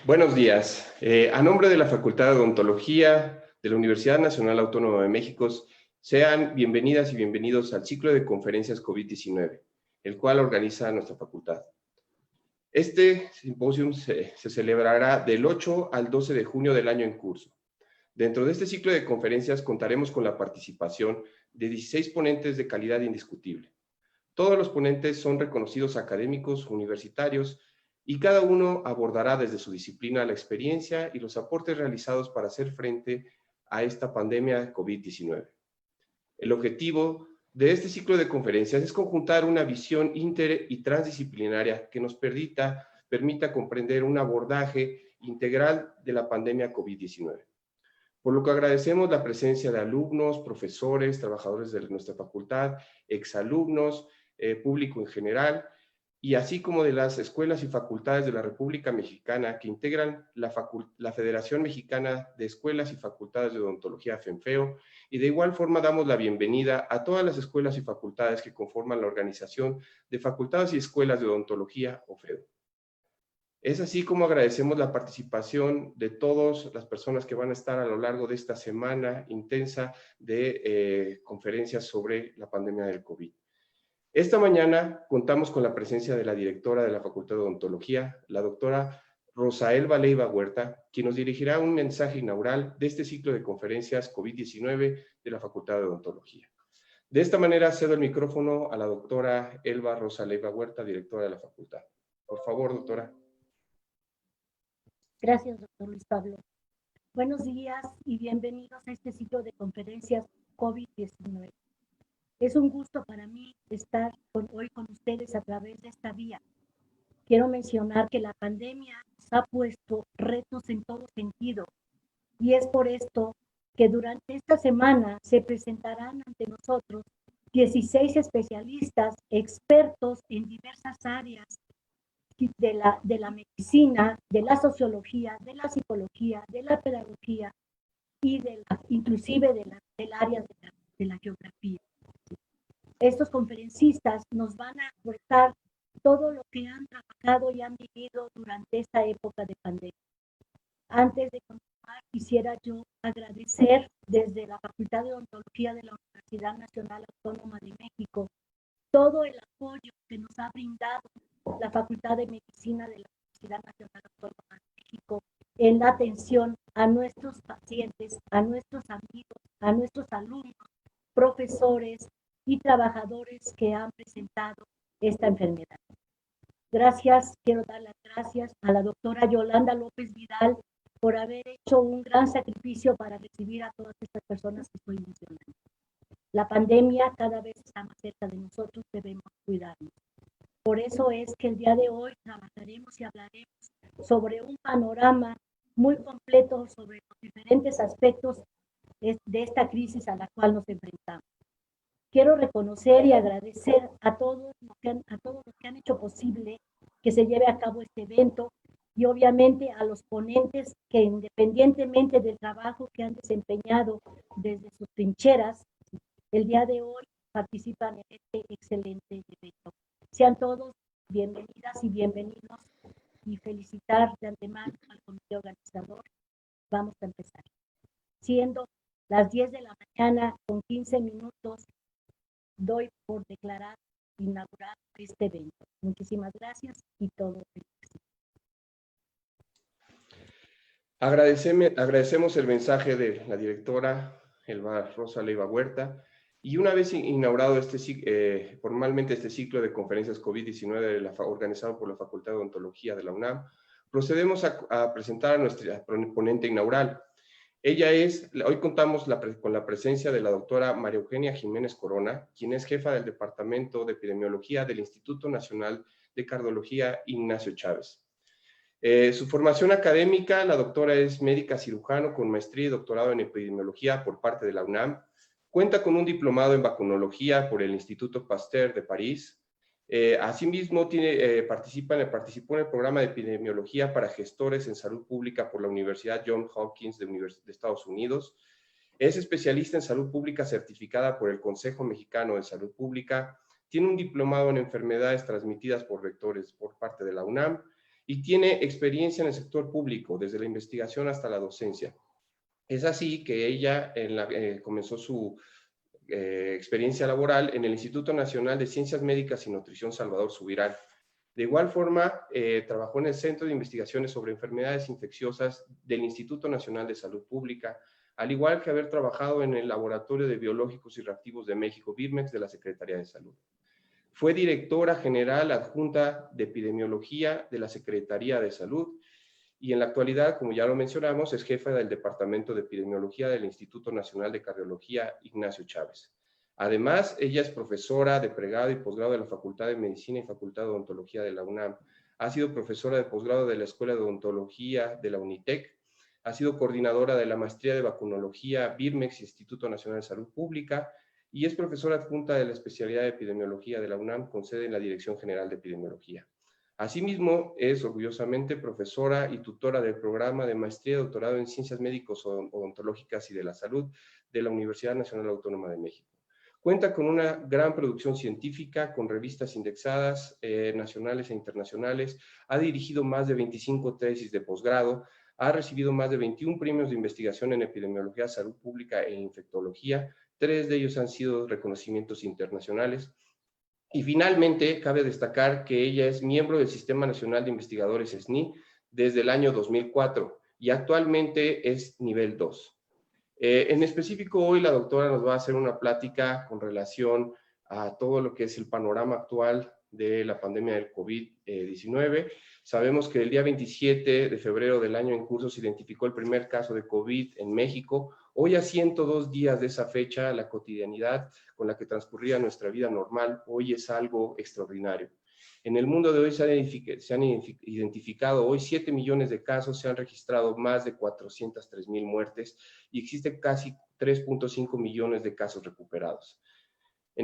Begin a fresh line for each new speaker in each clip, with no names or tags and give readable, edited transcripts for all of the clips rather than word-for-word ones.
Buenos días. A nombre de la Facultad de Odontología de la Universidad Nacional Autónoma de México, sean bienvenidas y bienvenidos al ciclo de conferencias COVID-19, el cual organiza nuestra facultad. Este simposio se celebrará del 8 al 12 de junio del año en curso. Dentro de este ciclo de conferencias contaremos con la participación de 16 ponentes de calidad indiscutible. Todos los ponentes son reconocidos académicos universitarios y cada uno abordará desde su disciplina la experiencia y los aportes realizados para hacer frente a esta pandemia COVID-19. El objetivo de este ciclo de conferencias es conjuntar una visión inter- y transdisciplinaria que nos permita comprender un abordaje integral de la pandemia COVID-19. Por lo que agradecemos la presencia de alumnos, profesores, trabajadores de nuestra facultad, exalumnos, público en general, y así como de las escuelas y facultades de la República Mexicana que integran la Federación Mexicana de Escuelas y Facultades de Odontología, FEMFEO, y de igual forma damos la bienvenida a todas las escuelas y facultades que conforman la Organización de Facultades y Escuelas de Odontología, OFEDO. Es así como agradecemos la participación de todas las personas que van a estar a lo largo de esta semana intensa de conferencias sobre la pandemia del COVID. Esta mañana contamos con la presencia de la directora de la Facultad de Odontología, la doctora Rosaelba Leiva Huerta, quien nos dirigirá un mensaje inaugural de este ciclo de conferencias COVID-19 de la Facultad de Odontología. De esta manera cedo el micrófono a la doctora Elba Rosa Leiva Huerta, directora de la facultad. Por favor, doctora.
Gracias, doctor Luis Pablo. Buenos días y bienvenidos a este ciclo de conferencias COVID-19. Es un gusto para mí estar hoy con ustedes a través de esta vía. Quiero mencionar que la pandemia nos ha puesto retos en todo sentido y es por esto que durante esta semana se presentarán ante nosotros 16 especialistas, expertos en diversas áreas de la medicina, de la sociología, de la psicología, de la pedagogía y inclusive del área de la geografía. Estos conferencistas nos van a aportar todo lo que han trabajado y han vivido durante esta época de pandemia. Antes de continuar, quisiera yo agradecer desde la Facultad de Odontología de la Universidad Nacional Autónoma de México todo el apoyo que nos ha brindado la Facultad de Medicina de la Universidad Nacional Autónoma de México en la atención a nuestros pacientes, a nuestros amigos, a nuestros alumnos, profesores y trabajadores que han presentado esta enfermedad. Gracias, quiero dar las gracias a la doctora Yolanda López Vidal por haber hecho un gran sacrificio para recibir a todas estas personas que estoy mencionando. La pandemia cada vez está más cerca de nosotros, debemos cuidarnos. Por eso es que el día de hoy trabajaremos y hablaremos sobre un panorama muy completo sobre los diferentes aspectos de esta crisis a la cual nos enfrentamos. Quiero reconocer y agradecer a todos los que han hecho posible que se lleve a cabo este evento y obviamente a los ponentes que independientemente del trabajo que han desempeñado desde sus trincheras, el día de hoy participan en este excelente evento. Sean todos bienvenidas y bienvenidos y felicitar de antemano al comité organizador. Vamos a empezar. Siendo las 10 de la mañana con 15 minutos, doy por declarar inaugurado este evento. Muchísimas gracias y todo el éxito.
Agradecemos el mensaje de la directora Elba Rosa Leiva Huerta. Y una vez inaugurado formalmente este ciclo de conferencias COVID-19 organizado por la Facultad de Odontología de la UNAM, procedemos a presentar a nuestra ponente inaugural. Hoy contamos con la presencia de la doctora María Eugenia Jiménez Corona, quien es jefa del Departamento de Epidemiología del Instituto Nacional de Cardiología Ignacio Chávez. Su formación académica, la doctora es médica cirujano con maestría y doctorado en epidemiología por parte de la UNAM. Cuenta con un diplomado en vacunología por el Instituto Pasteur de París. Asimismo, participó en el programa de epidemiología para gestores en salud pública por la Universidad Johns Hopkins de Estados Unidos. Es especialista en salud pública certificada por el Consejo Mexicano de Salud Pública. Tiene un diplomado en enfermedades transmitidas por vectores por parte de la UNAM y tiene experiencia en el sector público, desde la investigación hasta la docencia. Es así que ella comenzó su experiencia laboral en el Instituto Nacional de Ciencias Médicas y Nutrición Salvador Subirán. De igual forma, trabajó en el Centro de Investigaciones sobre Enfermedades Infecciosas del Instituto Nacional de Salud Pública, al igual que haber trabajado en el Laboratorio de Biológicos y Reactivos de México, BIRMEX, de la Secretaría de Salud. Fue directora general adjunta de Epidemiología de la Secretaría de Salud y en la actualidad, como ya lo mencionamos, es jefa del Departamento de Epidemiología del Instituto Nacional de Cardiología Ignacio Chávez. Además, ella es profesora de pregrado y posgrado de la Facultad de Medicina y Facultad de Odontología de la UNAM. Ha sido profesora de posgrado de la Escuela de Odontología de la UNITEC. Ha sido coordinadora de la Maestría de Vacunología BIRMEX, Instituto Nacional de Salud Pública, y es profesora adjunta de la especialidad de Epidemiología de la UNAM, con sede en la Dirección General de Epidemiología. Asimismo, es orgullosamente profesora y tutora del programa de Maestría y Doctorado en Ciencias Médicos Odontológicas y de la Salud de la Universidad Nacional Autónoma de México. Cuenta con una gran producción científica, con revistas indexadas nacionales e internacionales, ha dirigido más de 25 tesis de posgrado, ha recibido más de 21 premios de investigación en epidemiología, salud pública e infectología. 3 de ellos han sido reconocimientos internacionales. Y finalmente, cabe destacar que ella es miembro del Sistema Nacional de Investigadores SNI desde el año 2004 y actualmente es nivel 2. En específico, hoy la doctora nos va a hacer una plática con relación a todo lo que es el panorama actual de la pandemia del COVID-19. Sabemos que el día 27 de febrero del año en curso se identificó el primer caso de COVID en México. Hoy, a 102 días de esa fecha, la cotidianidad con la que transcurría nuestra vida normal, hoy es algo extraordinario. En el mundo de hoy se han identificado hoy 7 millones de casos, se han registrado más de 403,000 muertes y existen casi 3.5 millones de casos recuperados. La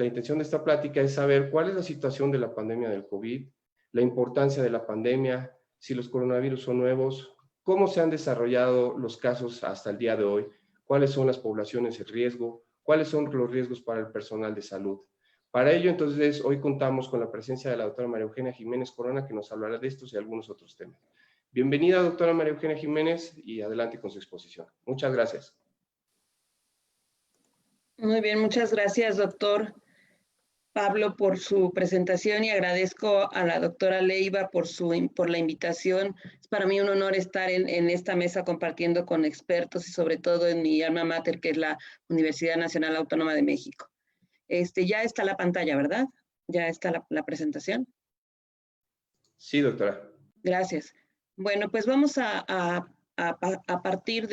intención de esta plática es saber cuál es la situación de la pandemia del COVID, la importancia de la pandemia, si los coronavirus son nuevos, cómo se han desarrollado los casos hasta el día de hoy, cuáles son las poblaciones en riesgo, cuáles son los riesgos para el personal de salud. Para ello, entonces, hoy contamos con la presencia de la doctora María Eugenia Jiménez Corona, que nos hablará de estos y algunos otros temas. Bienvenida, doctora María Eugenia Jiménez, y adelante con su exposición. Muchas gracias.
Muy bien, muchas gracias, doctor Pablo, por su presentación, y agradezco a la doctora Leiva por la invitación. Es para mí un honor estar en esta mesa compartiendo con expertos y sobre todo en mi alma mater, que es la Universidad Nacional Autónoma de México. Ya está la pantalla, ¿verdad? ¿Ya está la presentación?
Sí, doctora.
Gracias. Bueno, pues vamos a partir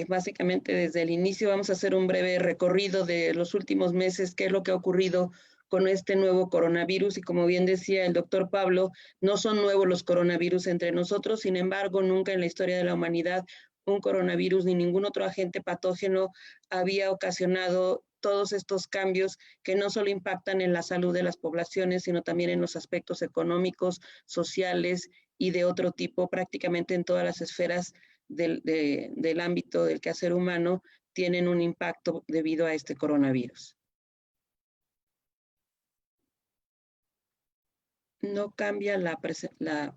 básicamente desde el inicio, vamos a hacer un breve recorrido de los últimos meses, qué es lo que ha ocurrido con este nuevo coronavirus. Y como bien decía el doctor Pablo, no son nuevos los coronavirus entre nosotros, sin embargo, nunca en la historia de la humanidad un coronavirus ni ningún otro agente patógeno había ocasionado todos estos cambios que no solo impactan en la salud de las poblaciones, sino también en los aspectos económicos, sociales y de otro tipo. Prácticamente en todas las esferas del ámbito del quehacer humano tienen un impacto debido a este coronavirus. No cambia la...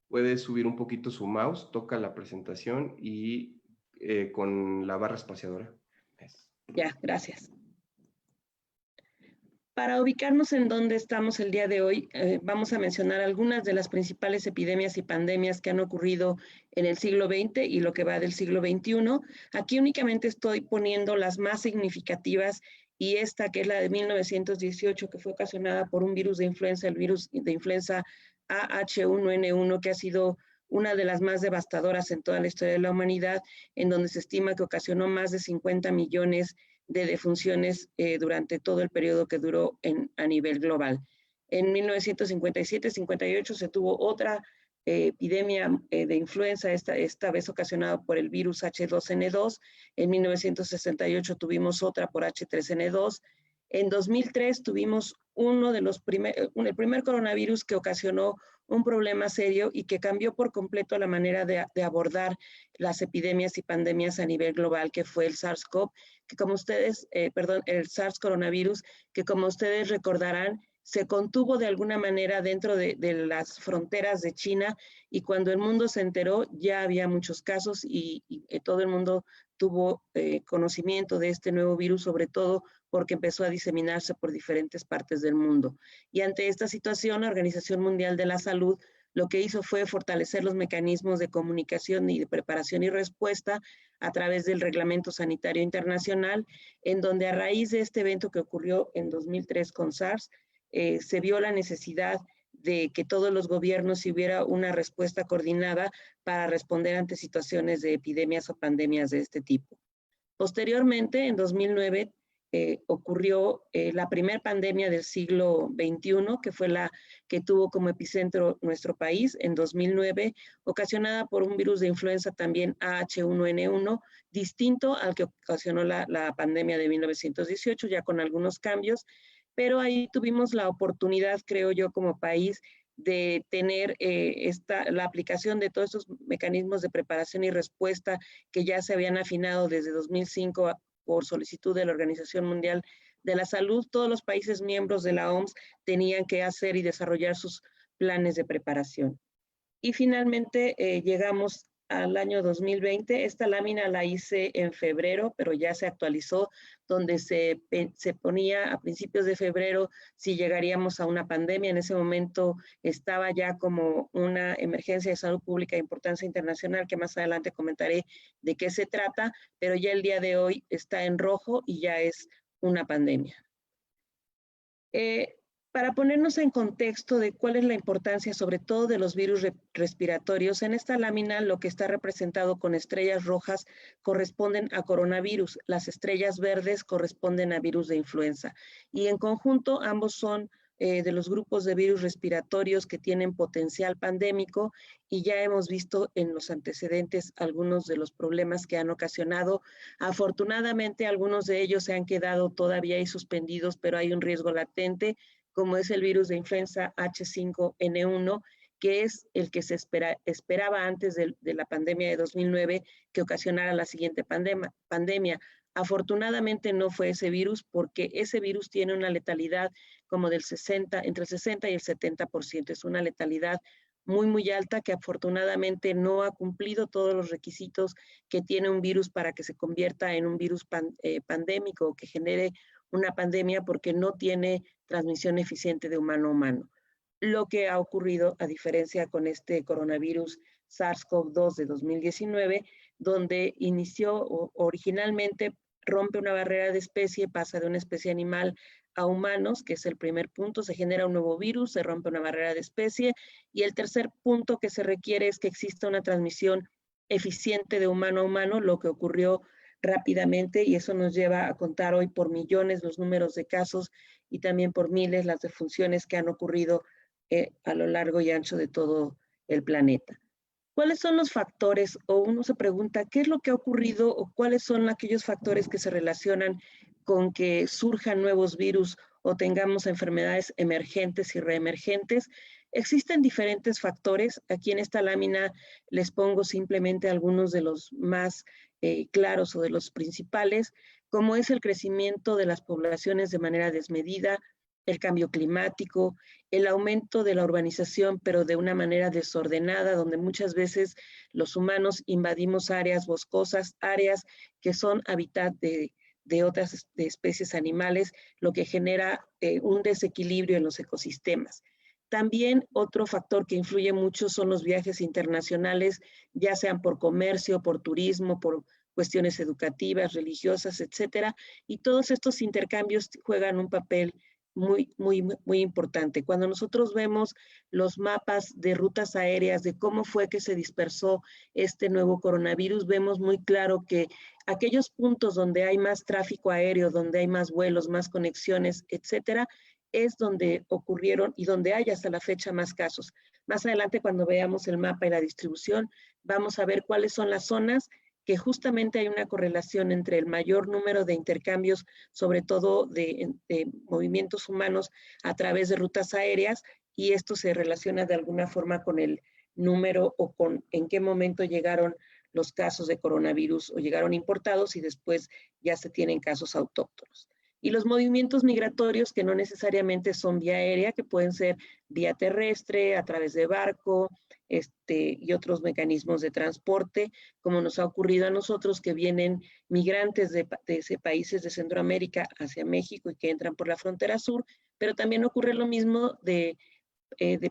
Puede subir un poquito su mouse, toca la presentación y con la barra espaciadora.
Ya, gracias. Para ubicarnos en dónde estamos el día de hoy, vamos a mencionar algunas de las principales epidemias y pandemias que han ocurrido en el siglo XX y lo que va del siglo XXI. Aquí únicamente estoy poniendo las más significativas, y esta, que es la de 1918, que fue ocasionada por un virus de influenza, el virus de influenza AH1N1, que ha sido una de las más devastadoras en toda la historia de la humanidad, en donde se estima que ocasionó más de 50 millones de defunciones durante todo el periodo que duró a nivel global. En 1957-58 se tuvo otra epidemia de influenza, esta vez ocasionada por el virus H2N2. En 1968 tuvimos otra por H3N2. En 2003 tuvimos el primer coronavirus que ocasionó un problema serio y que cambió por completo la manera de abordar las epidemias y pandemias a nivel global, que fue el SARS-CoV, el SARS coronavirus, que como ustedes recordarán, se contuvo de alguna manera dentro de las fronteras de China, y cuando el mundo se enteró ya había muchos casos y todo el mundo tuvo conocimiento de este nuevo virus, sobre todo porque empezó a diseminarse por diferentes partes del mundo. Y ante esta situación, la Organización Mundial de la Salud lo que hizo fue fortalecer los mecanismos de comunicación y de preparación y respuesta a través del Reglamento Sanitario Internacional, en donde a raíz de este evento que ocurrió en 2003 con SARS, se vio la necesidad de que todos los gobiernos hubiera una respuesta coordinada para responder ante situaciones de epidemias o pandemias de este tipo. Posteriormente, en 2009, ocurrió la primera pandemia del siglo XXI, que fue la que tuvo como epicentro nuestro país en 2009, ocasionada por un virus de influenza también H1N1, distinto al que ocasionó la pandemia de 1918, ya con algunos cambios, pero ahí tuvimos la oportunidad, creo yo, como país, de tener la aplicación de todos estos mecanismos de preparación y respuesta que ya se habían afinado desde 2005 por solicitud de la Organización Mundial de la Salud. Todos los países miembros de la OMS tenían que hacer y desarrollar sus planes de preparación. Y finalmente llegamos al año 2020. Esta lámina la hice en febrero, pero ya se actualizó, donde se ponía a principios de febrero si llegaríamos a una pandemia. En ese momento estaba ya como una emergencia de salud pública de importancia internacional, que más adelante comentaré de qué se trata, pero ya el día de hoy está en rojo y ya es una pandemia. Para ponernos en contexto de cuál es la importancia, sobre todo de los virus respiratorios, en esta lámina lo que está representado con estrellas rojas corresponden a coronavirus, las estrellas verdes corresponden a virus de influenza, y en conjunto ambos son de los grupos de virus respiratorios que tienen potencial pandémico, y ya hemos visto en los antecedentes algunos de los problemas que han ocasionado. Afortunadamente, algunos de ellos se han quedado todavía ahí suspendidos, pero hay un riesgo latente, como es el virus de influenza H5N1, que es el que se esperaba antes de la pandemia de 2009 que ocasionara la siguiente pandemia. Afortunadamente no fue ese virus, porque ese virus tiene una letalidad como del entre el 60 y el 70%. Es una letalidad muy, muy alta, que afortunadamente no ha cumplido todos los requisitos que tiene un virus para que se convierta en un virus pandémico o que genere una pandemia, porque no tiene transmisión eficiente de humano a humano. Lo que ha ocurrido, a diferencia con este coronavirus SARS-CoV-2 de 2019, donde inició originalmente, rompe una barrera de especie, pasa de una especie animal a humanos, que es el primer punto, se genera un nuevo virus, se rompe una barrera de especie, y el tercer punto que se requiere es que exista una transmisión eficiente de humano a humano, lo que ocurrió rápidamente, y eso nos lleva a contar hoy por millones los números de casos y también por miles las defunciones que han ocurrido a lo largo y ancho de todo el planeta. ¿Cuáles son los factores? O uno se pregunta, ¿qué es lo que ha ocurrido o cuáles son aquellos factores que se relacionan con que surjan nuevos virus o tengamos enfermedades emergentes y reemergentes? Existen diferentes factores. Aquí en esta lámina les pongo simplemente algunos de los más claros o de los principales, como es el crecimiento de las poblaciones de manera desmedida, el cambio climático, el aumento de la urbanización, pero de una manera desordenada, donde muchas veces los humanos invadimos áreas boscosas, áreas que son hábitat de otras especies animales, lo que genera un desequilibrio en los ecosistemas. También otro factor que influye mucho son los viajes internacionales, ya sean por comercio, por turismo, por cuestiones educativas, religiosas, etcétera, y todos estos intercambios juegan un papel muy, muy, muy importante. Cuando nosotros vemos los mapas de rutas aéreas, de cómo fue que se dispersó este nuevo coronavirus, vemos muy claro que aquellos puntos donde hay más tráfico aéreo, donde hay más vuelos, más conexiones, etcétera, es donde ocurrieron y donde hay hasta la fecha más casos. Más adelante, cuando veamos el mapa y la distribución, vamos a ver cuáles son las zonas que justamente hay una correlación entre el mayor número de intercambios, sobre todo de movimientos humanos a través de rutas aéreas, y esto se relaciona de alguna forma con el número o con en qué momento llegaron los casos de coronavirus o llegaron importados y después ya se tienen casos autóctonos. y los movimientos migratorios que no necesariamente son vía aérea, que pueden ser vía terrestre, a través de barco, y otros mecanismos de transporte, como nos ha ocurrido a nosotros, que vienen migrantes de países de Centroamérica hacia México y que entran por la frontera sur, pero también ocurre lo mismo de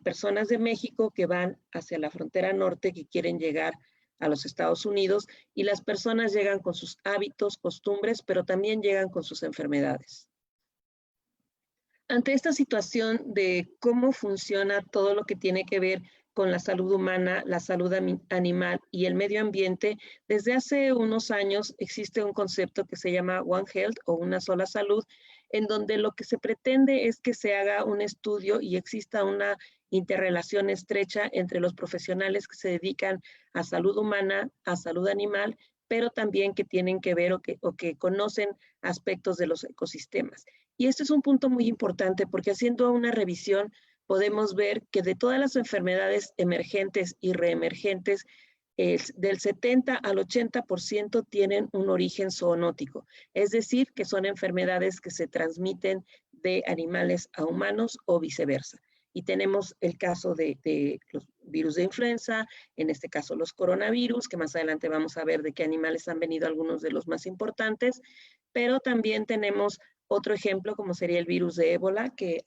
personas de México que van hacia la frontera norte, que quieren llegar a los Estados Unidos, y las personas llegan con sus hábitos, costumbres, pero también llegan con sus enfermedades. Ante esta situación de cómo funciona todo lo que tiene que ver con la salud humana, la salud animal y el medio ambiente, desde hace unos años existe un concepto que se llama One Health o una sola salud, en donde lo que se pretende es que se haga un estudio y exista una interrelación estrecha entre los profesionales que se dedican a salud humana, a salud animal, pero también que tienen que ver o que conocen aspectos de los ecosistemas. Y este es un punto muy importante porque haciendo una revisión podemos ver que de todas las enfermedades emergentes y reemergentes, del 70 al 80% tienen un origen zoonótico, es decir, que son enfermedades que se transmiten de animales a humanos o viceversa. Y tenemos el caso de los virus de influenza, en este caso los coronavirus, que más adelante vamos a ver de qué animales han venido algunos de los más importantes, pero también tenemos otro ejemplo como sería el virus de ébola, que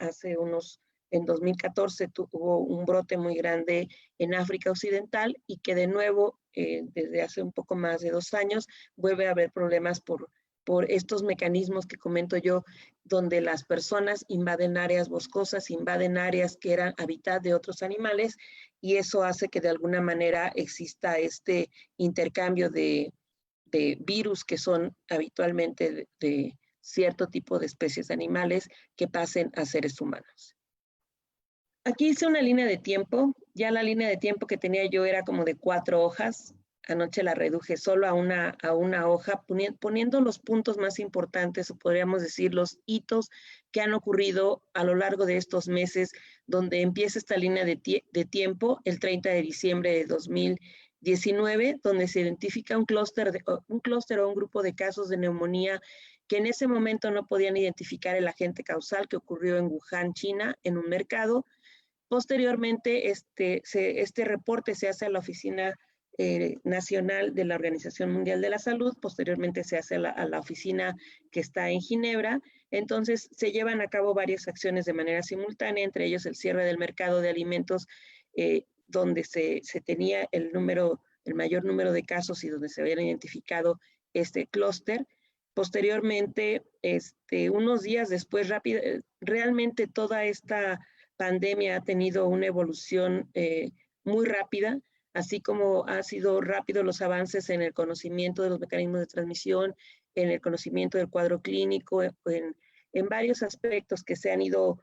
en 2014 tuvo un brote muy grande en África Occidental y que de nuevo, desde hace un poco más de 2 años, vuelve a haber problemas por estos mecanismos que comento yo, donde las personas invaden áreas boscosas, invaden áreas que eran hábitat de otros animales, y eso hace que de alguna manera exista este intercambio de virus que son habitualmente de cierto tipo de especies animales que pasen a seres humanos. Aquí hice una línea de tiempo. Ya la línea de tiempo que tenía yo era como de 4 hojas. Anoche la reduje solo a una hoja, poniendo los puntos más importantes, o podríamos decir los hitos que han ocurrido a lo largo de estos meses, donde empieza esta línea de tiempo, el 30 de diciembre de 2019, donde se identifica un clúster o un grupo de casos de neumonía que en ese momento no podían identificar el agente causal, que ocurrió en Wuhan, China, en un mercado. Posteriormente, este reporte se hace a la Oficina Nacional de la Organización Mundial de la Salud, posteriormente se hace a la oficina que está en Ginebra. Entonces, se llevan a cabo varias acciones de manera simultánea, entre ellos el cierre del mercado de alimentos, donde se tenía el mayor número de casos y donde se habían identificado este clúster. Posteriormente, unos días después, realmente toda esta pandemia ha tenido una evolución muy rápida, así como ha sido rápido los avances en el conocimiento de los mecanismos de transmisión, en el conocimiento del cuadro clínico, en varios aspectos que se han ido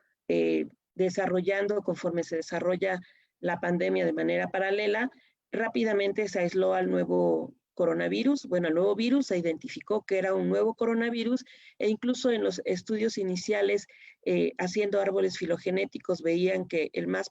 desarrollando conforme se desarrolla la pandemia de manera paralela. Rápidamente se aisló al nuevo coronavirus. Bueno, el nuevo virus se identificó que era un nuevo coronavirus, e incluso en los estudios iniciales, haciendo árboles filogenéticos, veían que el más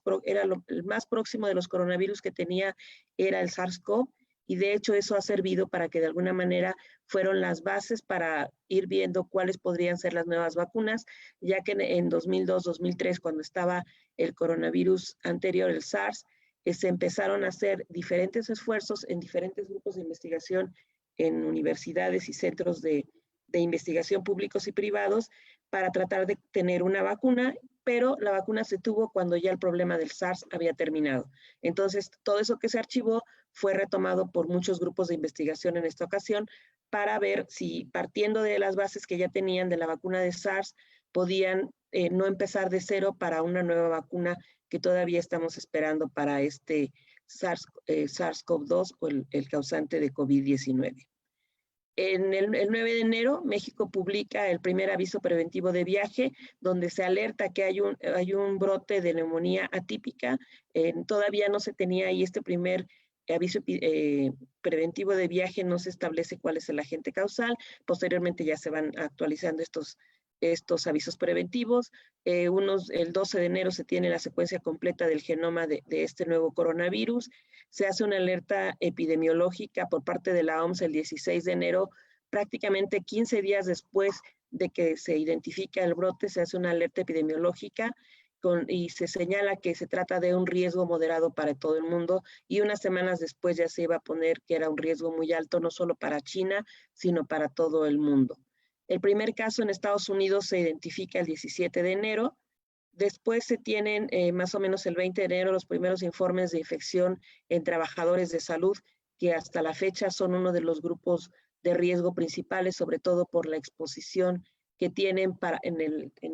próximo de los coronavirus que tenía era el SARS-CoV, y de hecho eso ha servido para que de alguna manera fueron las bases para ir viendo cuáles podrían ser las nuevas vacunas, ya que en 2002-2003, cuando estaba el coronavirus anterior, el SARS, se empezaron a hacer diferentes esfuerzos en diferentes grupos de investigación en universidades y centros de investigación públicos y privados para tratar de tener una vacuna, pero la vacuna se tuvo cuando ya el problema del SARS había terminado. Entonces, todo eso que se archivó fue retomado por muchos grupos de investigación en esta ocasión para ver si, partiendo de las bases que ya tenían de la vacuna de SARS, podían no empezar de cero para una nueva vacuna que todavía estamos esperando para este SARS-CoV-2 o el causante de COVID-19. En el 9 de enero, México publica el primer aviso preventivo de viaje, donde se alerta que hay un brote de neumonía atípica. Todavía no se tenía ahí este primer aviso preventivo de viaje, no se establece cuál es el agente causal. Posteriormente ya se van actualizando estos avisos preventivos. El 12 de enero se tiene la secuencia completa del genoma de este nuevo coronavirus. Se hace una alerta epidemiológica por parte de la OMS el 16 de enero, prácticamente 15 días después de que se identifica el brote, se hace una alerta epidemiológica y se señala que se trata de un riesgo moderado para todo el mundo, y unas semanas después ya se iba a poner que era un riesgo muy alto, no solo para China, sino para todo el mundo. El primer caso en Estados Unidos se identifica el 17 de enero, después se tienen más o menos el 20 de enero los primeros informes de infección en trabajadores de salud, que hasta la fecha son uno de los grupos de riesgo principales, sobre todo por la exposición que tienen en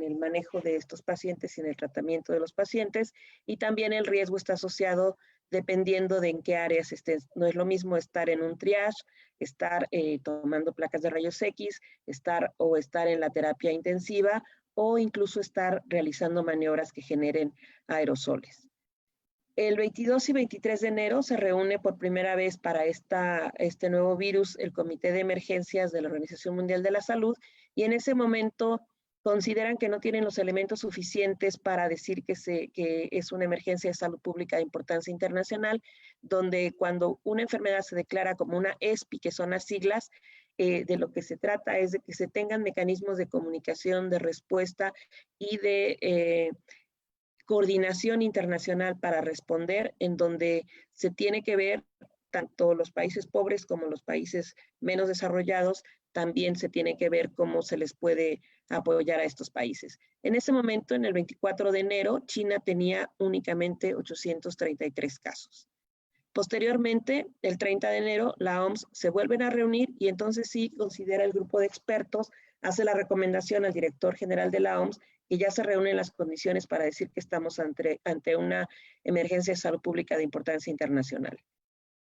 el manejo de estos pacientes y en el tratamiento de los pacientes, y también el riesgo está asociado dependiendo de en qué áreas estén. No es lo mismo estar en un triage, estar tomando placas de rayos X, estar en la terapia intensiva, o incluso estar realizando maniobras que generen aerosoles. El 22 y 23 de enero se reúne por primera vez para este nuevo virus el Comité de Emergencias de la Organización Mundial de la Salud, y en ese momento consideran que no tienen los elementos suficientes para decir que es una emergencia de salud pública de importancia internacional, donde cuando una enfermedad se declara como una ESPI, que son las siglas, de lo que se trata es de que se tengan mecanismos de comunicación, de respuesta y de coordinación internacional para responder, en donde se tiene que ver tanto los países pobres como los países menos desarrollados, también se tiene que ver cómo se les puede apoyar a estos países. En ese momento, en el 24 de enero, China tenía únicamente 833 casos. Posteriormente, el 30 de enero, la OMS se vuelven a reunir y entonces sí considera el grupo de expertos, hace la recomendación al director general de la OMS, que ya se reúnen las condiciones para decir que estamos ante una emergencia de salud pública de importancia internacional.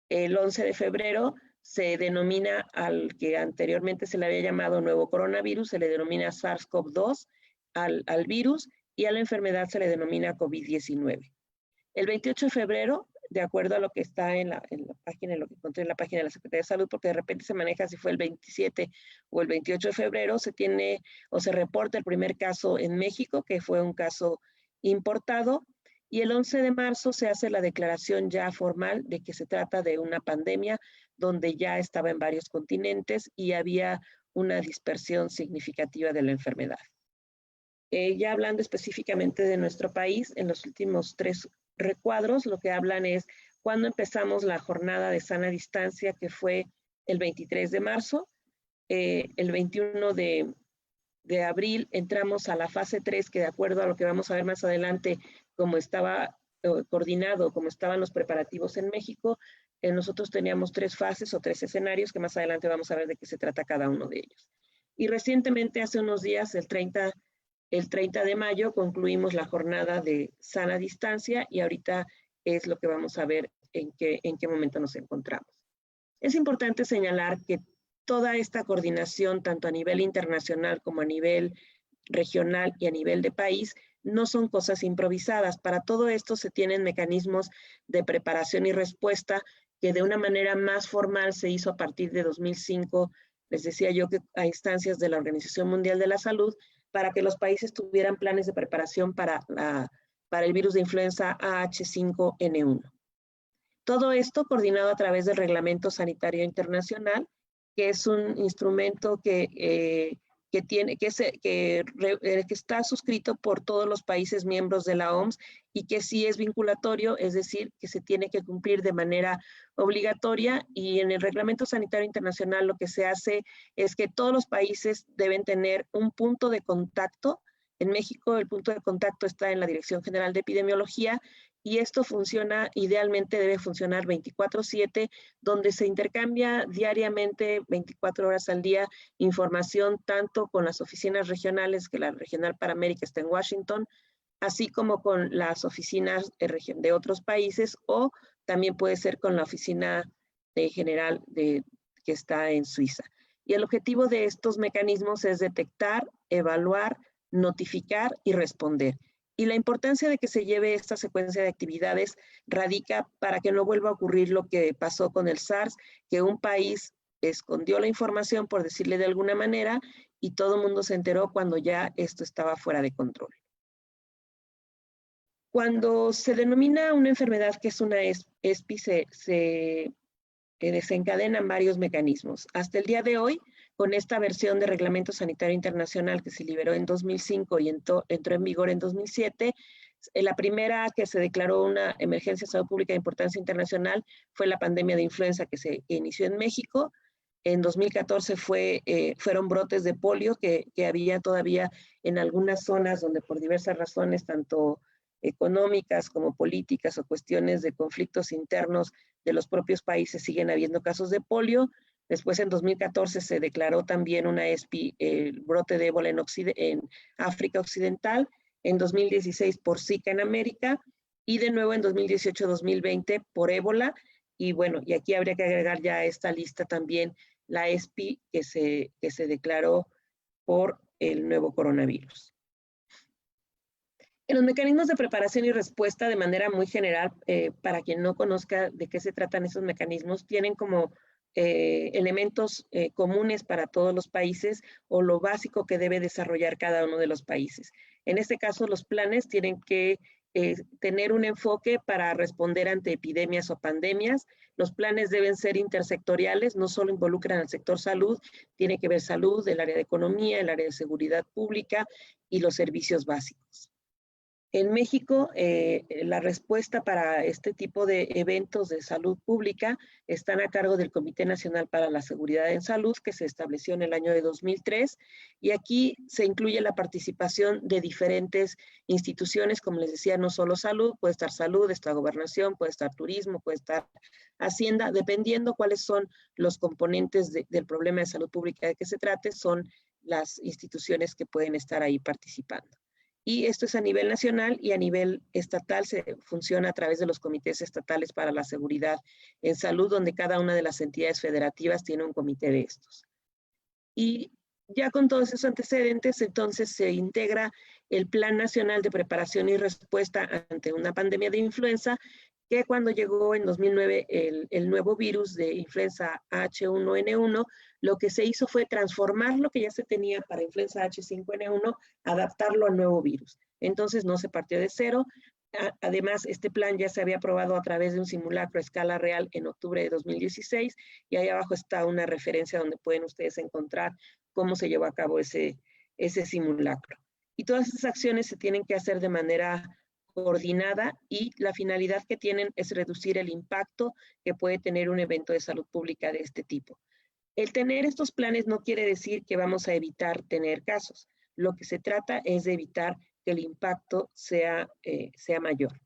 El 11 de febrero se denomina al que anteriormente se le había llamado nuevo coronavirus, se le denomina SARS-CoV-2 al virus, y a la enfermedad se le denomina COVID-19. El 28 de febrero, de acuerdo a lo que está en la página, lo que encontré en la página de la Secretaría de Salud, porque de repente se maneja si fue el 27 o el 28 de febrero, se tiene o se reporta el primer caso en México, que fue un caso importado, y el 11 de marzo se hace la declaración ya formal de que se trata de una pandemia donde ya estaba en varios continentes y había una dispersión significativa de la enfermedad. Ya hablando específicamente de nuestro país, en los últimos 3 recuadros, lo que hablan es cuando empezamos la jornada de sana distancia, que fue el 23 de marzo. El 21 de abril entramos a la fase 3, que de acuerdo a lo que vamos a ver más adelante, como estaba coordinado, como estaban los preparativos en México, nosotros teníamos 3 fases o 3 escenarios, que más adelante vamos a ver de qué se trata cada uno de ellos. Y recientemente, hace unos días, el 30 de mayo, concluimos la jornada de sana distancia, y ahorita es lo que vamos a ver en qué momento nos encontramos. Es importante señalar que toda esta coordinación, tanto a nivel internacional como a nivel regional y a nivel de país, no son cosas improvisadas. Para todo esto se tienen mecanismos de preparación y respuesta que de una manera más formal se hizo a partir de 2005, les decía yo que a instancias de la Organización Mundial de la Salud, para que los países tuvieran planes de preparación para el virus de influenza AH5N1. Todo esto coordinado a través del Reglamento Sanitario Internacional, que es un instrumento que está suscrito por todos los países miembros de la OMS y que sí es vinculatorio, es decir, que se tiene que cumplir de manera obligatoria. Y en el Reglamento Sanitario Internacional lo que se hace es que todos los países deben tener un punto de contacto. En México el punto de contacto está en la Dirección General de Epidemiología, y esto funciona, idealmente debe funcionar 24/7, donde se intercambia diariamente, 24 horas al día, información tanto con las oficinas regionales, que la Regional para América está en Washington, así como con las oficinas de otros países, o también puede ser con la oficina general que está en Suiza. Y el objetivo de estos mecanismos es detectar, evaluar, notificar y responder. Y la importancia de que se lleve esta secuencia de actividades radica para que no vuelva a ocurrir lo que pasó con el SARS, que un país escondió la información, por decirle de alguna manera, y todo el mundo se enteró cuando ya esto estaba fuera de control. Cuando se denomina una enfermedad que es una ESPI, se desencadenan varios mecanismos. Hasta el día de hoy con esta versión de Reglamento Sanitario Internacional que se liberó en 2005 y entró en vigor en 2007, la primera que se declaró una emergencia de salud pública de importancia internacional fue la pandemia de influenza que inició en México. En 2014 fueron brotes de polio que había todavía en algunas zonas donde por diversas razones, tanto económicas como políticas o cuestiones de conflictos internos de los propios países, siguen habiendo casos de polio. Después, en 2014, se declaró también una ESPI, el brote de ébola en África Occidental. En 2016 por Zika en América. Y de nuevo en 2018-2020 por ébola. Y bueno, y aquí habría que agregar ya a esta lista también la ESPI que se declaró por el nuevo coronavirus. En los mecanismos de preparación y respuesta, de manera muy general, para quien no conozca de qué se tratan esos mecanismos, tienen como elementos comunes para todos los países o lo básico que debe desarrollar cada uno de los países. En este caso, los planes tienen que tener un enfoque para responder ante epidemias o pandemias. Los planes deben ser intersectoriales, no solo involucran al sector salud, tiene que ver salud, el área de economía, el área de seguridad pública y los servicios básicos. En México, la respuesta para este tipo de eventos de salud pública están a cargo del Comité Nacional para la Seguridad en Salud, que se estableció en el año de 2003, y aquí se incluye la participación de diferentes instituciones, como les decía, no solo salud, puede estar salud, está gobernación, puede estar turismo, puede estar hacienda, dependiendo cuáles son los componentes del problema de salud pública de que se trate, son las instituciones que pueden estar ahí participando. Y esto es a nivel nacional y a nivel estatal se funciona a través de los comités estatales para la seguridad en salud, donde cada una de las entidades federativas tiene un comité de estos. Y ya con todos esos antecedentes, entonces se integra el Plan Nacional de Preparación y Respuesta ante una pandemia de influenza, que cuando llegó en 2009 el nuevo virus de influenza H1N1, lo que se hizo fue transformar lo que ya se tenía para influenza H5N1, adaptarlo al nuevo virus. Entonces no se partió de cero. Además, este plan ya se había aprobado a través de un simulacro a escala real en octubre de 2016, y ahí abajo está una referencia donde pueden ustedes encontrar cómo se llevó a cabo ese simulacro. Y todas esas acciones se tienen que hacer de manera coordinada, y la finalidad que tienen es reducir el impacto que puede tener un evento de salud pública de este tipo. El tener estos planes no quiere decir que vamos a evitar tener casos. Lo que se trata es de evitar que el impacto sea mayor.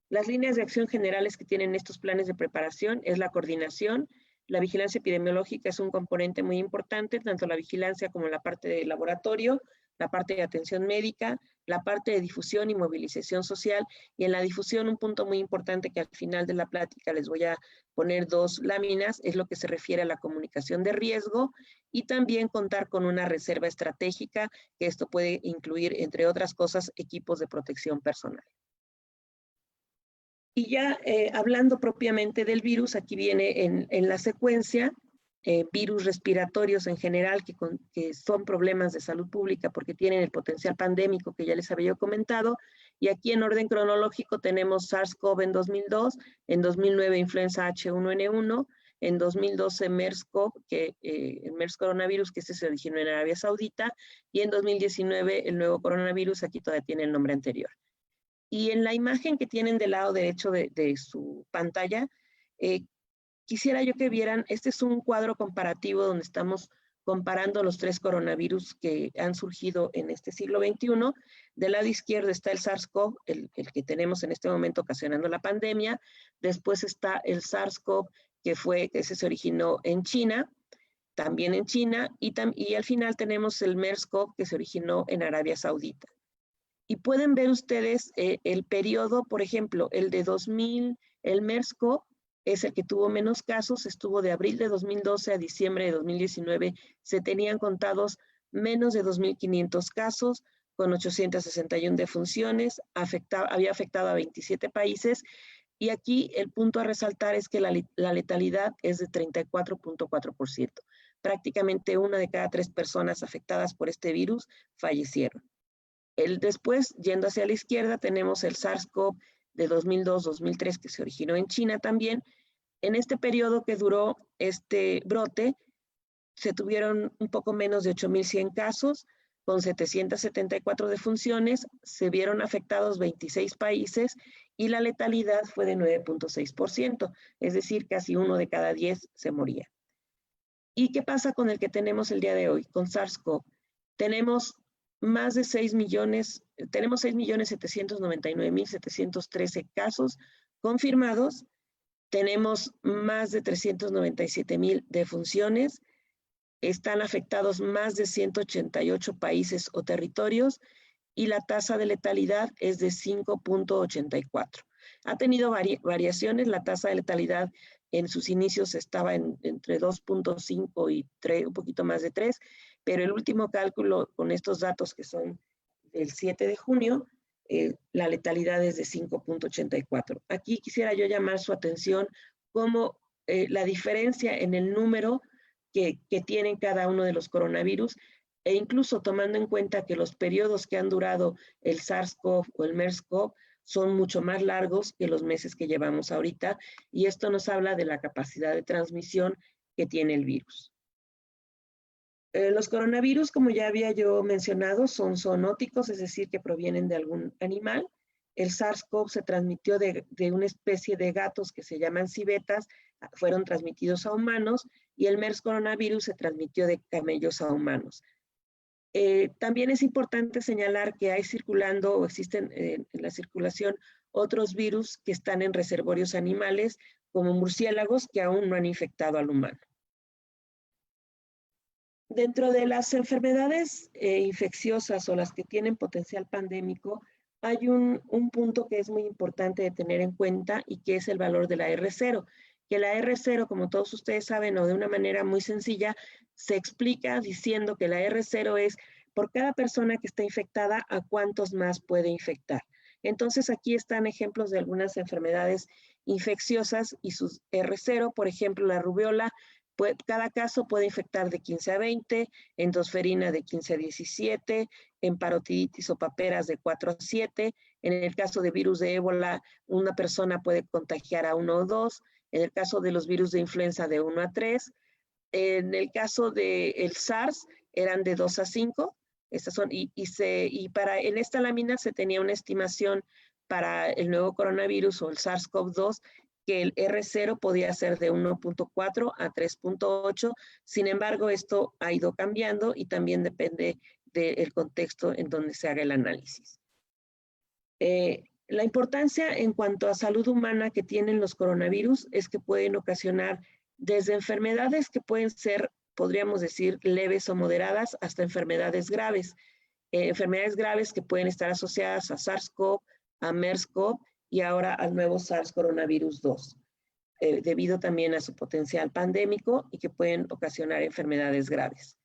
Las líneas de acción generales que tienen estos planes de preparación es la coordinación. La vigilancia epidemiológica es un componente muy importante, tanto la vigilancia como la parte de laboratorio, la parte de atención médica, la parte de difusión y movilización social. Y en la difusión, un punto muy importante que al final de la plática les voy a poner 2 láminas, es lo que se refiere a la comunicación de riesgo, y también contar con una reserva estratégica, que esto puede incluir, entre otras cosas, equipos de protección personal. Y ya hablando propiamente del virus, aquí viene en la secuencia, virus respiratorios en general, que son problemas de salud pública porque tienen el potencial pandémico que ya les había comentado. Y aquí en orden cronológico tenemos SARS-CoV en 2002, en 2009 influenza H1N1, en 2012 MERS-CoV, el MERS coronavirus, que se originó en Arabia Saudita, y en 2019 el nuevo coronavirus, aquí todavía tiene el nombre anterior. Y en la imagen que tienen del lado derecho de su pantalla, quisiera yo que vieran, este es un cuadro comparativo donde estamos comparando los 3 coronavirus que han surgido en este siglo XXI. Del lado izquierdo está el SARS-CoV, el que tenemos en este momento ocasionando la pandemia. Después está el SARS-CoV, que se originó en China, también en China, y al final tenemos el MERS-CoV, que se originó en Arabia Saudita. Y pueden ver ustedes el periodo, por ejemplo, el de 2000, el MERS-CoV es el que tuvo menos casos, estuvo de abril de 2012 a diciembre de 2019, se tenían contados menos de 2.500 casos, con 861 defunciones, había afectado a 27 países, y aquí el punto a resaltar es que la letalidad es de 34.4%. Prácticamente 1 de cada 3 personas afectadas por este virus fallecieron. Después, yendo hacia la izquierda, tenemos el SARS-CoV de 2002-2003, que se originó en China también. En este periodo que duró este brote, se tuvieron un poco menos de 8,100 casos, con 774 defunciones, se vieron afectados 26 países y la letalidad fue de 9,6%, es decir, casi 1 de cada 10 se moría. ¿Y qué pasa con el que tenemos el día de hoy, con SARS-CoV? Tenemos más de 6.799.713 casos confirmados, tenemos más de 397,000 defunciones, están afectados más de 188 países o territorios y la tasa de letalidad es de 5,84. Ha tenido variaciones, la tasa de letalidad en sus inicios estaba entre 2,5 y 3, un poquito más de 3, pero el último cálculo con estos datos que son del 7 de junio, la letalidad es de 5,84. Aquí quisiera yo llamar su atención como la diferencia en el número que tienen cada uno de los coronavirus, e incluso tomando en cuenta que los periodos que han durado el SARS-CoV o el MERS-CoV son mucho más largos que los meses que llevamos ahorita, y esto nos habla de la capacidad de transmisión que tiene el virus. Los coronavirus, como ya había yo mencionado, son zoonóticos, es decir, que provienen de algún animal. El SARS-CoV se transmitió de una especie de gatos que se llaman civetas, fueron transmitidos a humanos, y el MERS coronavirus se transmitió de camellos a humanos. También es importante señalar que hay circulando o existen en la circulación otros virus que están en reservorios animales, como murciélagos, que aún no han infectado al humano. Dentro de las enfermedades infecciosas o las que tienen potencial pandémico, hay un punto que es muy importante de tener en cuenta y que es el valor de la R0, que la R0, como todos ustedes saben, o de una manera muy sencilla, se explica diciendo que la R0 es por cada persona que está infectada, ¿a cuántos más puede infectar? Entonces aquí están ejemplos de algunas enfermedades infecciosas y sus R0, por ejemplo, la rubiola. Cada caso puede infectar de 15 a 20, endosferina de 15 a 17, en parotiditis o paperas de 4 a 7. En el caso de virus de ébola, una persona puede contagiar a 1 o 2. En el caso de los virus de influenza, de 1 a 3. En el caso del SARS, eran de 2 a 5. Estas son, en esta lámina se tenía una estimación para el nuevo coronavirus o el SARS-CoV-2, que el R0 podía ser de 1,4 a 3,8. Sin embargo, esto ha ido cambiando y también depende del contexto en donde se haga el análisis. La importancia en cuanto a salud humana que tienen los coronavirus es que pueden ocasionar desde enfermedades que pueden ser, podríamos decir, leves o moderadas, hasta enfermedades graves. Enfermedades graves que pueden estar asociadas a SARS-CoV, a MERS-CoV, y ahora al nuevo SARS coronavirus 2, debido también a su potencial pandémico y que pueden ocasionar enfermedades graves.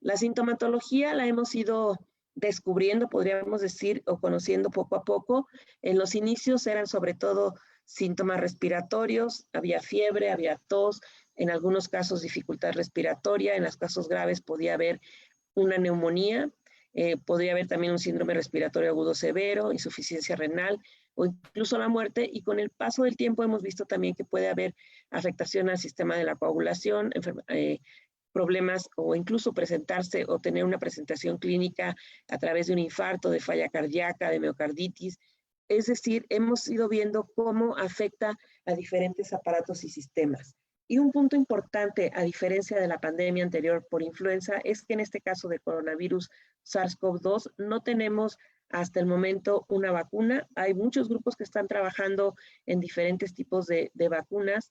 La sintomatología la hemos ido descubriendo, podríamos decir, o conociendo poco a poco. En los inicios eran sobre todo síntomas respiratorios, había fiebre, había tos, en algunos casos dificultad respiratoria, en los casos graves podía haber una neumonía, podría haber también un síndrome respiratorio agudo severo, insuficiencia renal, o incluso la muerte, y con el paso del tiempo hemos visto también que puede haber afectación al sistema de la coagulación, problemas o incluso presentarse o tener una presentación clínica a través de un infarto, de falla cardíaca, de miocarditis. Es decir, hemos ido viendo cómo afecta a diferentes aparatos y sistemas. Y un punto importante, a diferencia de la pandemia anterior por influenza, es que en este caso de coronavirus SARS-CoV-2 no tenemos hasta el momento una vacuna. Hay muchos grupos que están trabajando en diferentes tipos de vacunas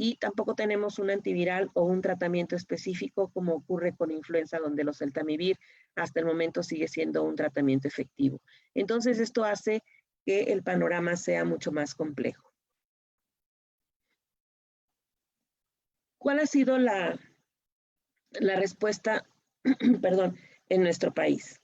y tampoco tenemos un antiviral o un tratamiento específico como ocurre con influenza, donde los oseltamivir hasta el momento sigue siendo un tratamiento efectivo. Entonces esto hace que el panorama sea mucho más complejo. ¿Cuál ha sido la respuesta en nuestro país?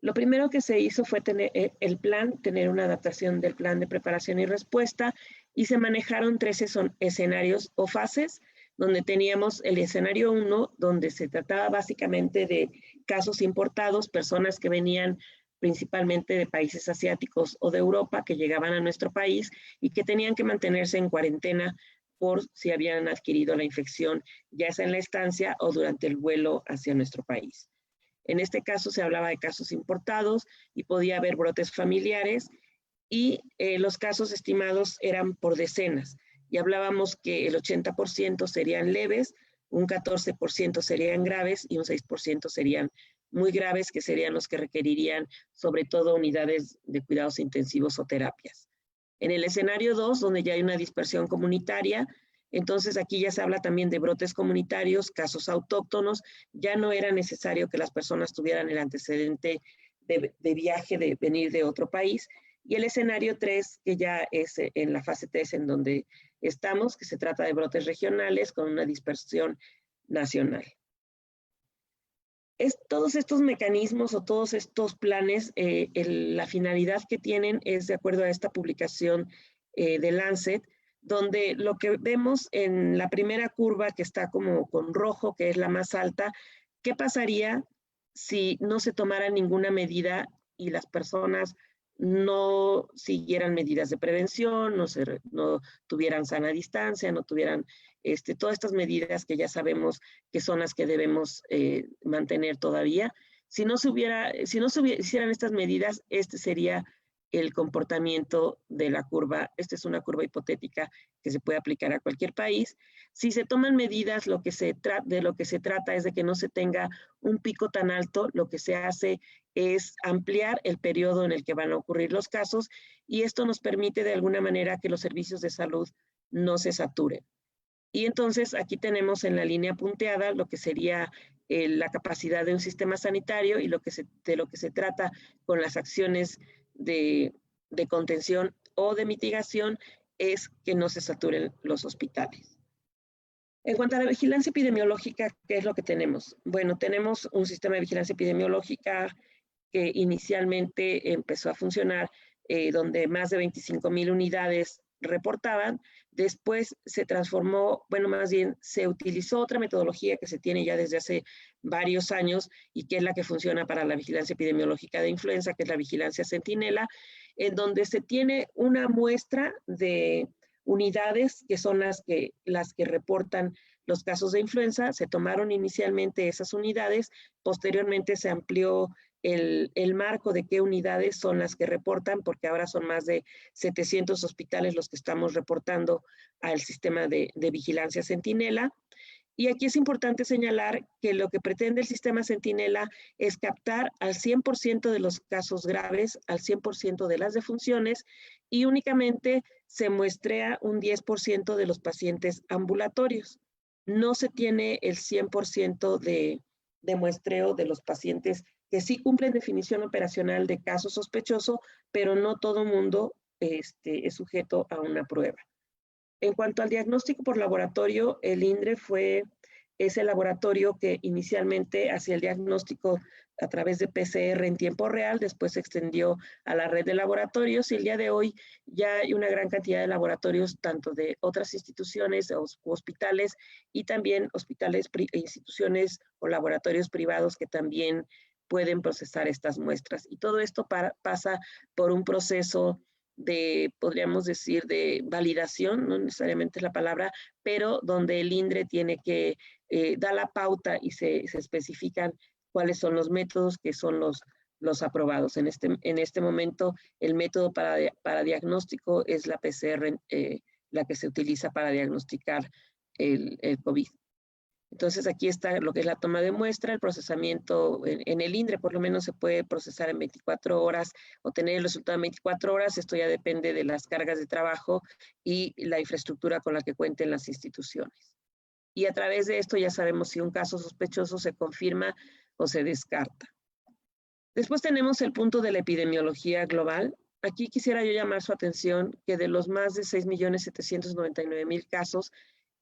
Lo primero que se hizo fue tener una adaptación del plan de preparación y respuesta, y se manejaron 13 escenarios o fases, donde teníamos el escenario 1, donde se trataba básicamente de casos importados, personas que venían principalmente de países asiáticos o de Europa, que llegaban a nuestro país y que tenían que mantenerse en cuarentena por si habían adquirido la infección, ya sea en la estancia o durante el vuelo hacia nuestro país. En este caso se hablaba de casos importados y podía haber brotes familiares, y los casos estimados eran por decenas. Y hablábamos que el 80% serían leves, un 14% serían graves y un 6% serían muy graves, que serían los que requerirían sobre todo unidades de cuidados intensivos o terapias. En el escenario 2, donde ya hay una dispersión comunitaria, entonces aquí ya se habla también de brotes comunitarios, casos autóctonos, ya no era necesario que las personas tuvieran el antecedente de viaje, de venir de otro país. Y el escenario 3, que ya es en la fase 3 en donde estamos, que se trata de brotes regionales con una dispersión nacional. Todos estos mecanismos o todos estos planes, la finalidad que tienen es, de acuerdo a esta publicación de Lancet, donde lo que vemos en la primera curva, que está como con rojo, que es la más alta, ¿qué pasaría si no se tomara ninguna medida y las personas no siguieran medidas de prevención, no tuvieran sana distancia, no tuvieran todas estas medidas que ya sabemos que son las que debemos mantener todavía? Si no se hicieran estas medidas, este sería el comportamiento de la curva. Esta es una curva hipotética que se puede aplicar a cualquier país. Si se toman medidas, de lo que se trata es de que no se tenga un pico tan alto. Lo que se hace es ampliar el periodo en el que van a ocurrir los casos, y esto nos permite de alguna manera que los servicios de salud no se saturen. Y entonces aquí tenemos en la línea punteada lo que sería la capacidad de un sistema sanitario, y de lo que se trata con las acciones de contención o de mitigación es que no se saturen los hospitales. En cuanto a la vigilancia epidemiológica, ¿qué es lo que tenemos? Bueno, tenemos un sistema de vigilancia epidemiológica que inicialmente empezó a funcionar, donde más de 25,000 unidades reportaban. Después se transformó, bueno, más bien se utilizó otra metodología que se tiene ya desde hace varios años y que es la que funciona para la vigilancia epidemiológica de influenza, que es la vigilancia centinela, en donde se tiene una muestra de unidades que son las que reportan los casos de influenza. Se tomaron inicialmente esas unidades, posteriormente se amplió el marco de qué unidades son las que reportan, porque ahora son más de 700 hospitales los que estamos reportando al sistema de vigilancia centinela. Y aquí es importante señalar que lo que pretende el sistema centinela es captar al 100% de los casos graves, al 100% de las defunciones, y únicamente se muestrea un 10% de los pacientes ambulatorios. No se tiene el 100% de muestreo de los pacientes que sí cumplen definición operacional de caso sospechoso, pero no todo mundo es sujeto a una prueba. En cuanto al diagnóstico por laboratorio, el INDRE es el laboratorio que inicialmente hacía el diagnóstico a través de PCR en tiempo real, después se extendió a la red de laboratorios, y el día de hoy ya hay una gran cantidad de laboratorios, tanto de otras instituciones o hospitales, y también instituciones o laboratorios privados que también pueden procesar estas muestras. Y todo esto pasa por un proceso podríamos decir, de validación, no necesariamente es la palabra, pero donde el INDRE tiene que dar la pauta y se especifican cuáles son los métodos que son los aprobados. En este momento, el método para diagnóstico es la PCR, la que se utiliza para diagnosticar el COVID. Entonces aquí está lo que es la toma de muestra, el procesamiento en el INDRE, por lo menos se puede procesar en 24 horas o tener el resultado en 24 horas. Esto ya depende de las cargas de trabajo y la infraestructura con la que cuenten las instituciones. Y a través de esto ya sabemos si un caso sospechoso se confirma o se descarta. Después tenemos el punto de la epidemiología global. Aquí quisiera yo llamar su atención que de los más de 6,799,000 casos,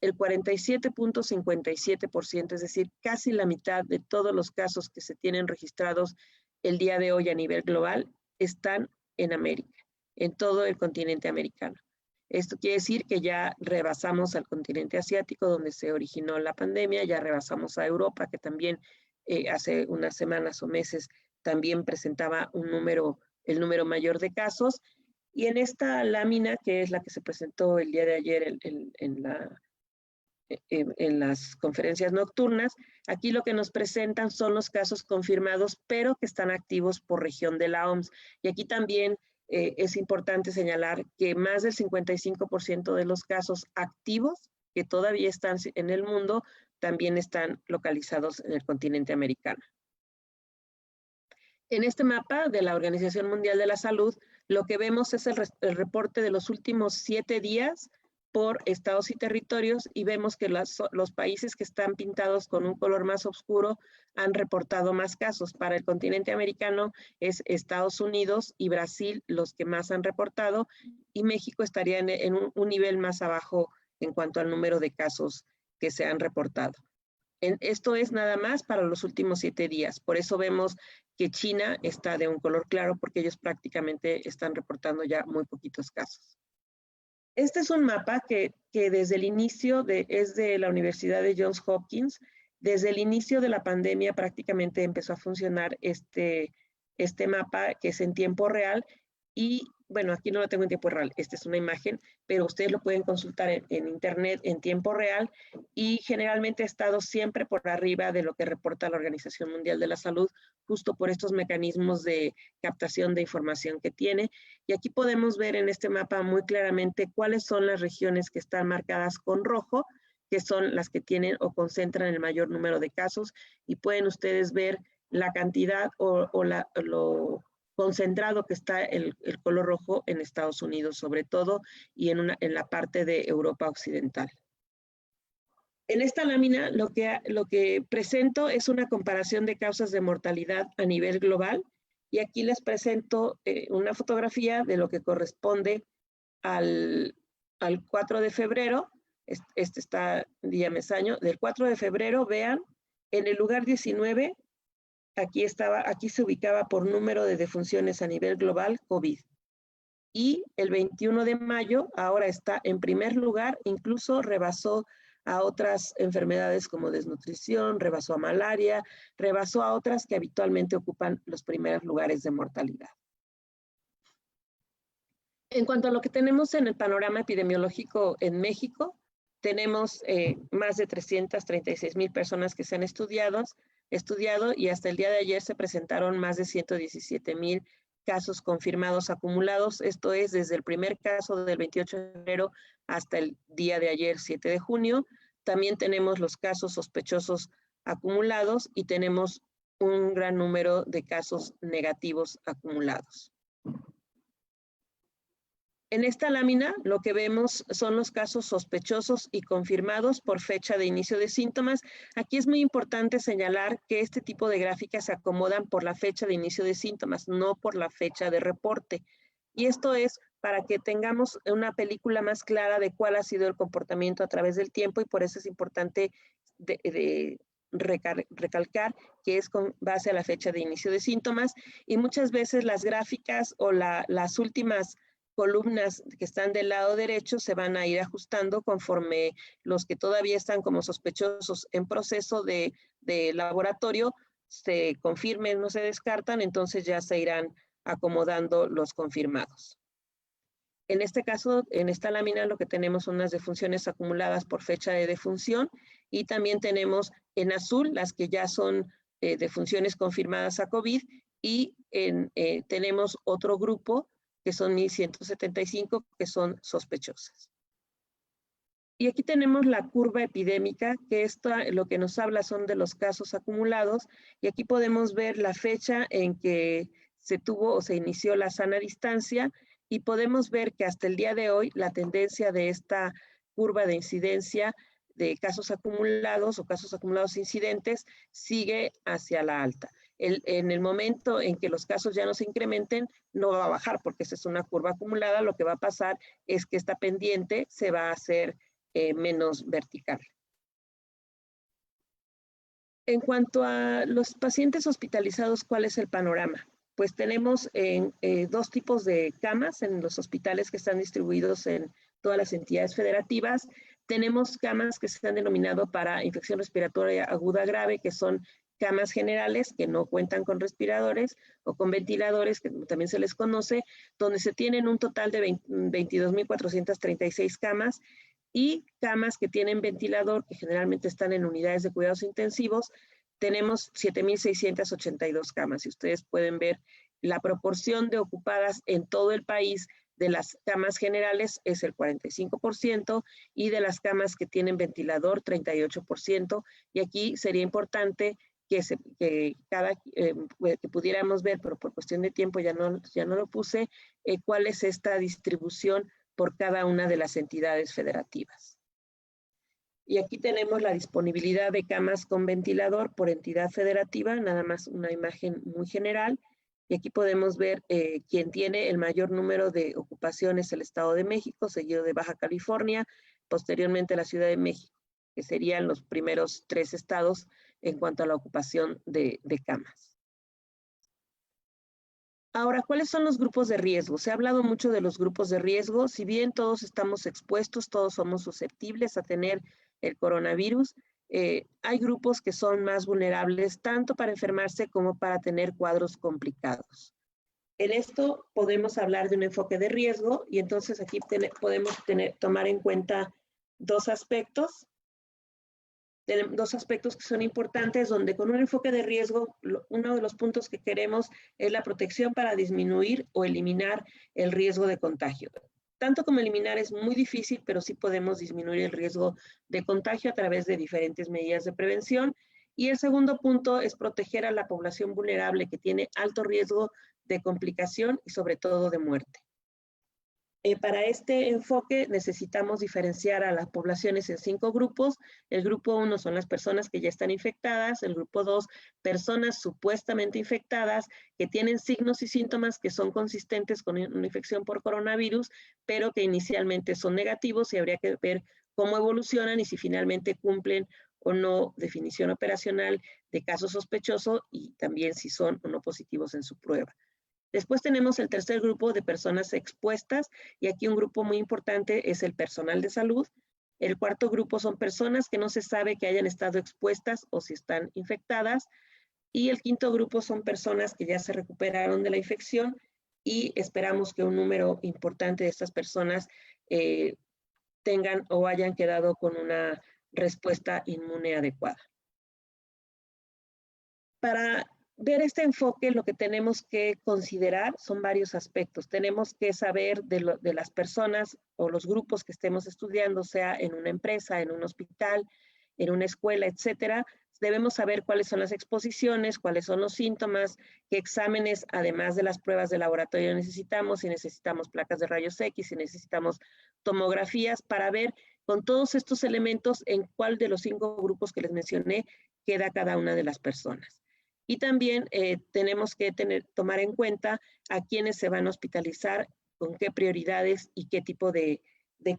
el 47.57%, es decir, casi la mitad de todos los casos que se tienen registrados el día de hoy a nivel global, están en América, en todo el continente americano. Esto quiere decir que ya rebasamos al continente asiático, donde se originó la pandemia, ya rebasamos a Europa, que también hace unas semanas o meses también presentaba el número mayor de casos, Y en esta lámina, que es la que se presentó el día de ayer en las conferencias nocturnas, aquí lo que nos presentan son los casos confirmados, pero que están activos por región de la OMS. Y aquí también es importante señalar que más del 55% de los casos activos que todavía están en el mundo también están localizados en el continente americano. En este mapa de la Organización Mundial de la Salud, lo que vemos es el reporte de los últimos 7 días por estados y territorios, y vemos que los países que están pintados con un color más oscuro han reportado más casos. Para el continente americano es Estados Unidos y Brasil los que más han reportado, y México estaría en un nivel más abajo en cuanto al número de casos que se han reportado. Esto es nada más para los últimos 7 días. Por eso vemos que China está de un color claro, porque ellos prácticamente están reportando ya muy poquitos casos. Este es un mapa que desde el inicio es de la Universidad de Johns Hopkins. Desde el inicio de la pandemia prácticamente empezó a funcionar este mapa, que es en tiempo real. Y bueno, aquí no lo tengo en tiempo real, esta es una imagen, pero ustedes lo pueden consultar en internet en tiempo real, y generalmente ha estado siempre por arriba de lo que reporta la Organización Mundial de la Salud, justo por estos mecanismos de captación de información que tiene. Y aquí podemos ver en este mapa muy claramente cuáles son las regiones que están marcadas con rojo, que son las que tienen o concentran el mayor número de casos, y pueden ustedes ver la cantidad o lo concentrado que está el color rojo en Estados Unidos sobre todo, y en la parte de Europa Occidental. En esta lámina lo que presento es una comparación de causas de mortalidad a nivel global, y aquí les presento una fotografía de lo que corresponde al 4 de febrero, este está día mes año, del 4 de febrero, vean, en el lugar 19, aquí se ubicaba por número de defunciones a nivel global COVID. Y el 21 de mayo ahora está en primer lugar, incluso rebasó a otras enfermedades como desnutrición, rebasó a malaria, rebasó a otras que habitualmente ocupan los primeros lugares de mortalidad. En cuanto a lo que tenemos en el panorama epidemiológico en México, tenemos más de 336,000 personas que se han estudiado, y hasta el día de ayer se presentaron más de 117,000 casos confirmados acumulados. Esto es desde el primer caso del 28 de febrero hasta el día de ayer, 7 de junio. También tenemos los casos sospechosos acumulados y tenemos un gran número de casos negativos acumulados. En esta lámina lo que vemos son los casos sospechosos y confirmados por fecha de inicio de síntomas. Aquí es muy importante señalar que este tipo de gráficas se acomodan por la fecha de inicio de síntomas, no por la fecha de reporte. Y esto es para que tengamos una película más clara de cuál ha sido el comportamiento a través del tiempo, y por eso es importante recalcar que es con base a la fecha de inicio de síntomas. Y muchas veces las gráficas o las últimas columnas que están del lado derecho se van a ir ajustando conforme los que todavía están como sospechosos en proceso de laboratorio se confirmen, no se descartan, entonces ya se irán acomodando los confirmados. En este caso, en esta lámina lo que tenemos son las defunciones acumuladas por fecha de defunción, y también tenemos en azul las que ya son defunciones confirmadas a COVID, y tenemos otro grupo que son 1,175, que son sospechosas. Y aquí tenemos la curva epidémica, que lo que nos habla son de los casos acumulados, y aquí podemos ver la fecha en que se tuvo o se inició la sana distancia, y podemos ver que hasta el día de hoy la tendencia de esta curva de incidencia de casos acumulados o casos acumulados incidentes sigue hacia la alta. En el momento en que los casos ya no se incrementen, no va a bajar, porque esa es una curva acumulada. Lo que va a pasar es que esta pendiente se va a hacer menos vertical. En cuanto a los pacientes hospitalizados, ¿cuál es el panorama? Pues tenemos dos tipos de camas en los hospitales que están distribuidos en todas las entidades federativas. Tenemos camas que se han denominado para infección respiratoria aguda grave, que son camas generales que no cuentan con respiradores o con ventiladores, que también se les conoce, donde se tienen un total de 22.436 camas, y camas que tienen ventilador, que generalmente están en unidades de cuidados intensivos, tenemos 7.682 camas. Y ustedes pueden ver la proporción de ocupadas en todo el país de las camas generales es el 45%, y de las camas que tienen ventilador, 38%. Y aquí sería importante que pudiéramos ver, pero por cuestión de tiempo ya no lo puse, cuál es esta distribución por cada una de las entidades federativas. Y aquí tenemos la disponibilidad de camas con ventilador por entidad federativa, nada más una imagen muy general. Y aquí podemos ver quién tiene el mayor número de ocupaciones, el Estado de México, seguido de Baja California, posteriormente la Ciudad de México, que serían los primeros 3 estados en cuanto a la ocupación de camas. Ahora, ¿cuáles son los grupos de riesgo? Se ha hablado mucho de los grupos de riesgo. Si bien todos estamos expuestos, todos somos susceptibles a tener el coronavirus, hay grupos que son más vulnerables tanto para enfermarse como para tener cuadros complicados. En esto podemos hablar de un enfoque de riesgo, y entonces aquí podemos tomar en cuenta dos aspectos que son importantes, donde con un enfoque de riesgo, uno de los puntos que queremos es la protección para disminuir o eliminar el riesgo de contagio. Tanto como eliminar es muy difícil, pero sí podemos disminuir el riesgo de contagio a través de diferentes medidas de prevención. Y el segundo punto es proteger a la población vulnerable que tiene alto riesgo de complicación y sobre todo de muerte. Para este enfoque necesitamos diferenciar a las poblaciones en 5 grupos. El grupo 1 son las personas que ya están infectadas. El grupo 2, personas supuestamente infectadas que tienen signos y síntomas que son consistentes con una infección por coronavirus, pero que inicialmente son negativos, y habría que ver cómo evolucionan y si finalmente cumplen o no definición operacional de caso sospechoso, y también si son o no positivos en su prueba. Después tenemos el tercer grupo de personas expuestas, y aquí un grupo muy importante es el personal de salud. El cuarto grupo son personas que no se sabe que hayan estado expuestas o si están infectadas. Y el quinto grupo son personas que ya se recuperaron de la infección, y esperamos que un número importante de estas personas tengan o hayan quedado con una respuesta inmune adecuada. Para ver este enfoque, lo que tenemos que considerar son varios aspectos. Tenemos que saber de las personas o los grupos que estemos estudiando, sea en una empresa, en un hospital, en una escuela, etcétera. Debemos saber cuáles son las exposiciones, cuáles son los síntomas, qué exámenes, además de las pruebas de laboratorio, necesitamos, si necesitamos placas de rayos X, si necesitamos tomografías, para ver con todos estos elementos en cuál de los 5 grupos que les mencioné queda cada una de las personas. Y también tenemos que tomar en cuenta a quiénes se van a hospitalizar, con qué prioridades y qué tipo de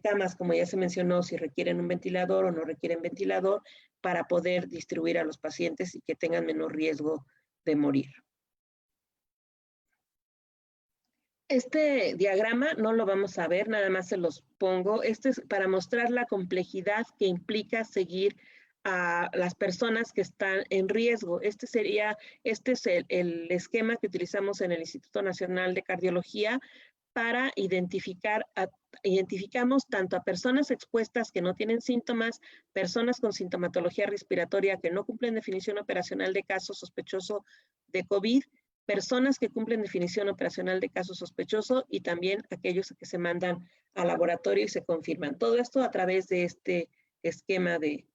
camas, como ya se mencionó, si requieren un ventilador o no requieren ventilador, para poder distribuir a los pacientes y que tengan menor riesgo de morir. Este diagrama no lo vamos a ver, nada más se los pongo. Este es para mostrar la complejidad que implica seguir a las personas que están en riesgo. Este es el esquema que utilizamos en el Instituto Nacional de Cardiología para identificamos tanto a personas expuestas que no tienen síntomas, personas con sintomatología respiratoria que no cumplen definición operacional de caso sospechoso de COVID, personas que cumplen definición operacional de caso sospechoso, y también aquellos que se mandan al laboratorio y se confirman. Todo esto a través de este esquema de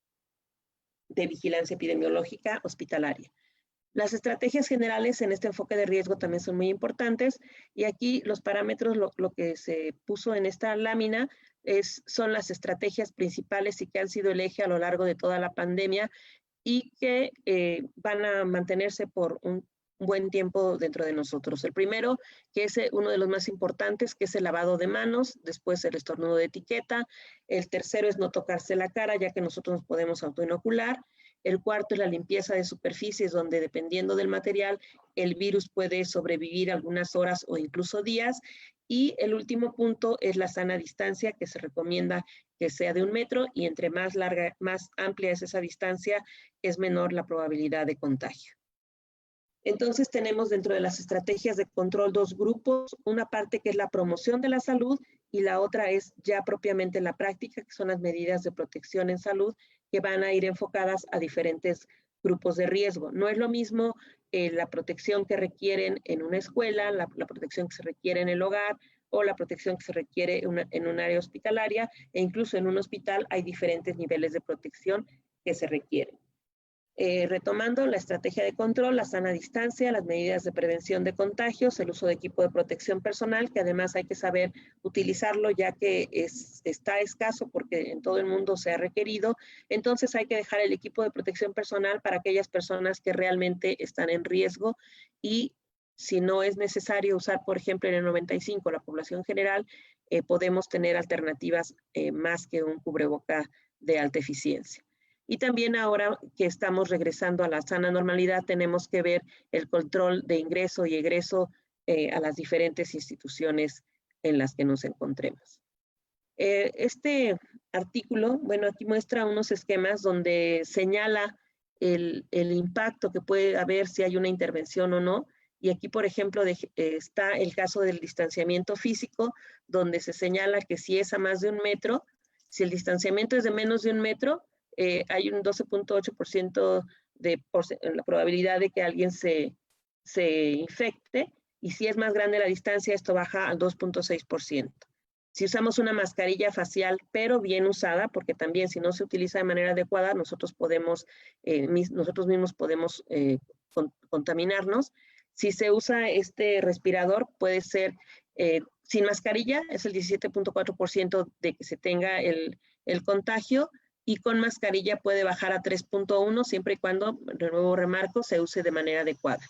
vigilancia epidemiológica hospitalaria. Las estrategias generales en este enfoque de riesgo también son muy importantes, y aquí los parámetros, lo que se puso en esta lámina son las estrategias principales y que han sido el eje a lo largo de toda la pandemia, y que van a mantenerse por un buen tiempo dentro de nosotros. El primero, que es uno de los más importantes, que es el lavado de manos, después el estornudo de etiqueta. El tercero es no tocarse la cara, ya que nosotros nos podemos autoinocular. El cuarto es la limpieza de superficies, donde dependiendo del material, el virus puede sobrevivir algunas horas o incluso días. Y el último punto es la sana distancia, que se recomienda que sea de 1 metro, y entre más larga, más amplia es esa distancia, es menor la probabilidad de contagio. Entonces tenemos dentro de las estrategias de control 2 grupos, una parte que es la promoción de la salud y la otra es ya propiamente la práctica, que son las medidas de protección en salud, que van a ir enfocadas a diferentes grupos de riesgo. No es lo mismo la protección que requieren en una escuela, la protección que se requiere en el hogar, o la protección que se requiere en un área hospitalaria, e incluso en un hospital hay diferentes niveles de protección que se requieren. Retomando la estrategia de control, la sana distancia, las medidas de prevención de contagios, el uso de equipo de protección personal, que además hay que saber utilizarlo ya que está escaso porque en todo el mundo se ha requerido. Entonces hay que dejar el equipo de protección personal para aquellas personas que realmente están en riesgo, y si no es necesario usar, por ejemplo, en el 95, la población general, podemos tener alternativas más que un cubreboca de alta eficiencia. Y también ahora que estamos regresando a la sana normalidad, tenemos que ver el control de ingreso y egreso a las diferentes instituciones en las que nos encontremos. Este artículo, bueno, aquí muestra unos esquemas donde señala el impacto que puede haber si hay una intervención o no. Y aquí, por ejemplo, está el caso del distanciamiento físico, donde se señala que si es a más de 1 metro, si el distanciamiento es de menos de 1 metro, hay un 12.8% de la probabilidad de que alguien se infecte, y si es más grande la distancia, esto baja al 2.6%. Si usamos una mascarilla facial, pero bien usada, porque también si no se utiliza de manera adecuada, nosotros mismos podemos contaminarnos. Si se usa este respirador, puede ser sin mascarilla, es el 17.4% de que se tenga el contagio, y con mascarilla puede bajar a 3.1 siempre y cuando, de nuevo remarco, se use de manera adecuada.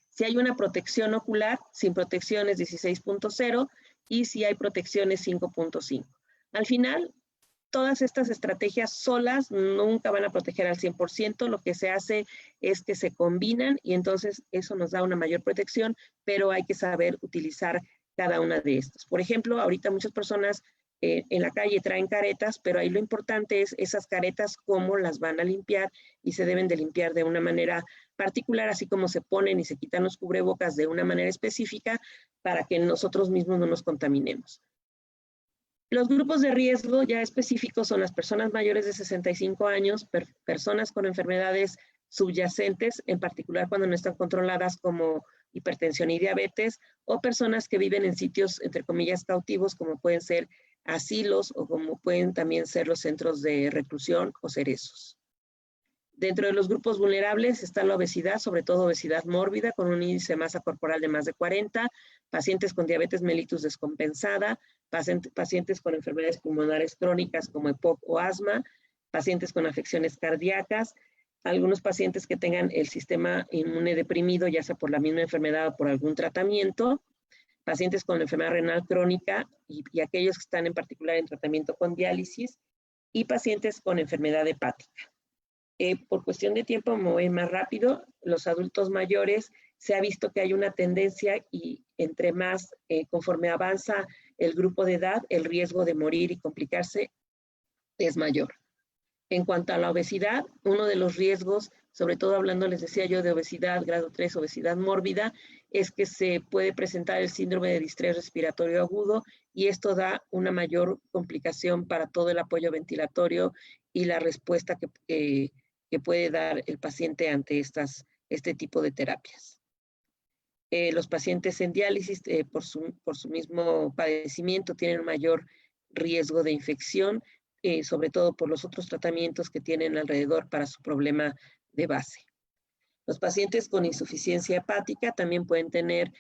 Si hay una protección ocular, sin protección es 16.0 y si hay protección es 5.5. Al final, todas estas estrategias solas nunca van a proteger al 100%, lo que se hace es que se combinan y entonces eso nos da una mayor protección, pero hay que saber utilizar cada una de estas. Por ejemplo, ahorita muchas personas en la calle traen caretas, pero ahí lo importante es esas caretas cómo las van a limpiar, y se deben de limpiar de una manera particular, así como se ponen y se quitan los cubrebocas de una manera específica para que nosotros mismos no nos contaminemos. Los grupos de riesgo ya específicos son las personas mayores de 65 años, personas con enfermedades subyacentes, en particular cuando no están controladas, como hipertensión y diabetes, o personas que viven en sitios, entre comillas, cautivos, como pueden ser asilos o como pueden también ser los centros de reclusión o cerezos. Dentro de los grupos vulnerables está la obesidad, sobre todo obesidad mórbida, con un índice de masa corporal de más de 40, pacientes con diabetes mellitus descompensada, pacientes con enfermedades pulmonares crónicas como EPOC o asma, pacientes con afecciones cardíacas, algunos pacientes que tengan el sistema inmune deprimido, ya sea por la misma enfermedad o por algún tratamiento, pacientes con enfermedad renal crónica y aquellos que están en particular en tratamiento con diálisis, y pacientes con enfermedad hepática. Por cuestión de tiempo me voy más rápido. Los adultos mayores, se ha visto que hay una tendencia, y entre más, conforme avanza el grupo de edad, el riesgo de morir y complicarse es mayor. En cuanto a la obesidad, uno de los riesgos, sobre todo hablando, les decía yo, de obesidad grado 3, obesidad mórbida, es que se puede presentar el síndrome de distrés respiratorio agudo, y esto da una mayor complicación para todo el apoyo ventilatorio y la respuesta que puede dar el paciente ante este tipo de terapias. Los pacientes en diálisis, por su mismo padecimiento, tienen un mayor riesgo de infección, sobre todo por los otros tratamientos que tienen alrededor para su problema de base. Los pacientes con insuficiencia hepática también pueden tener,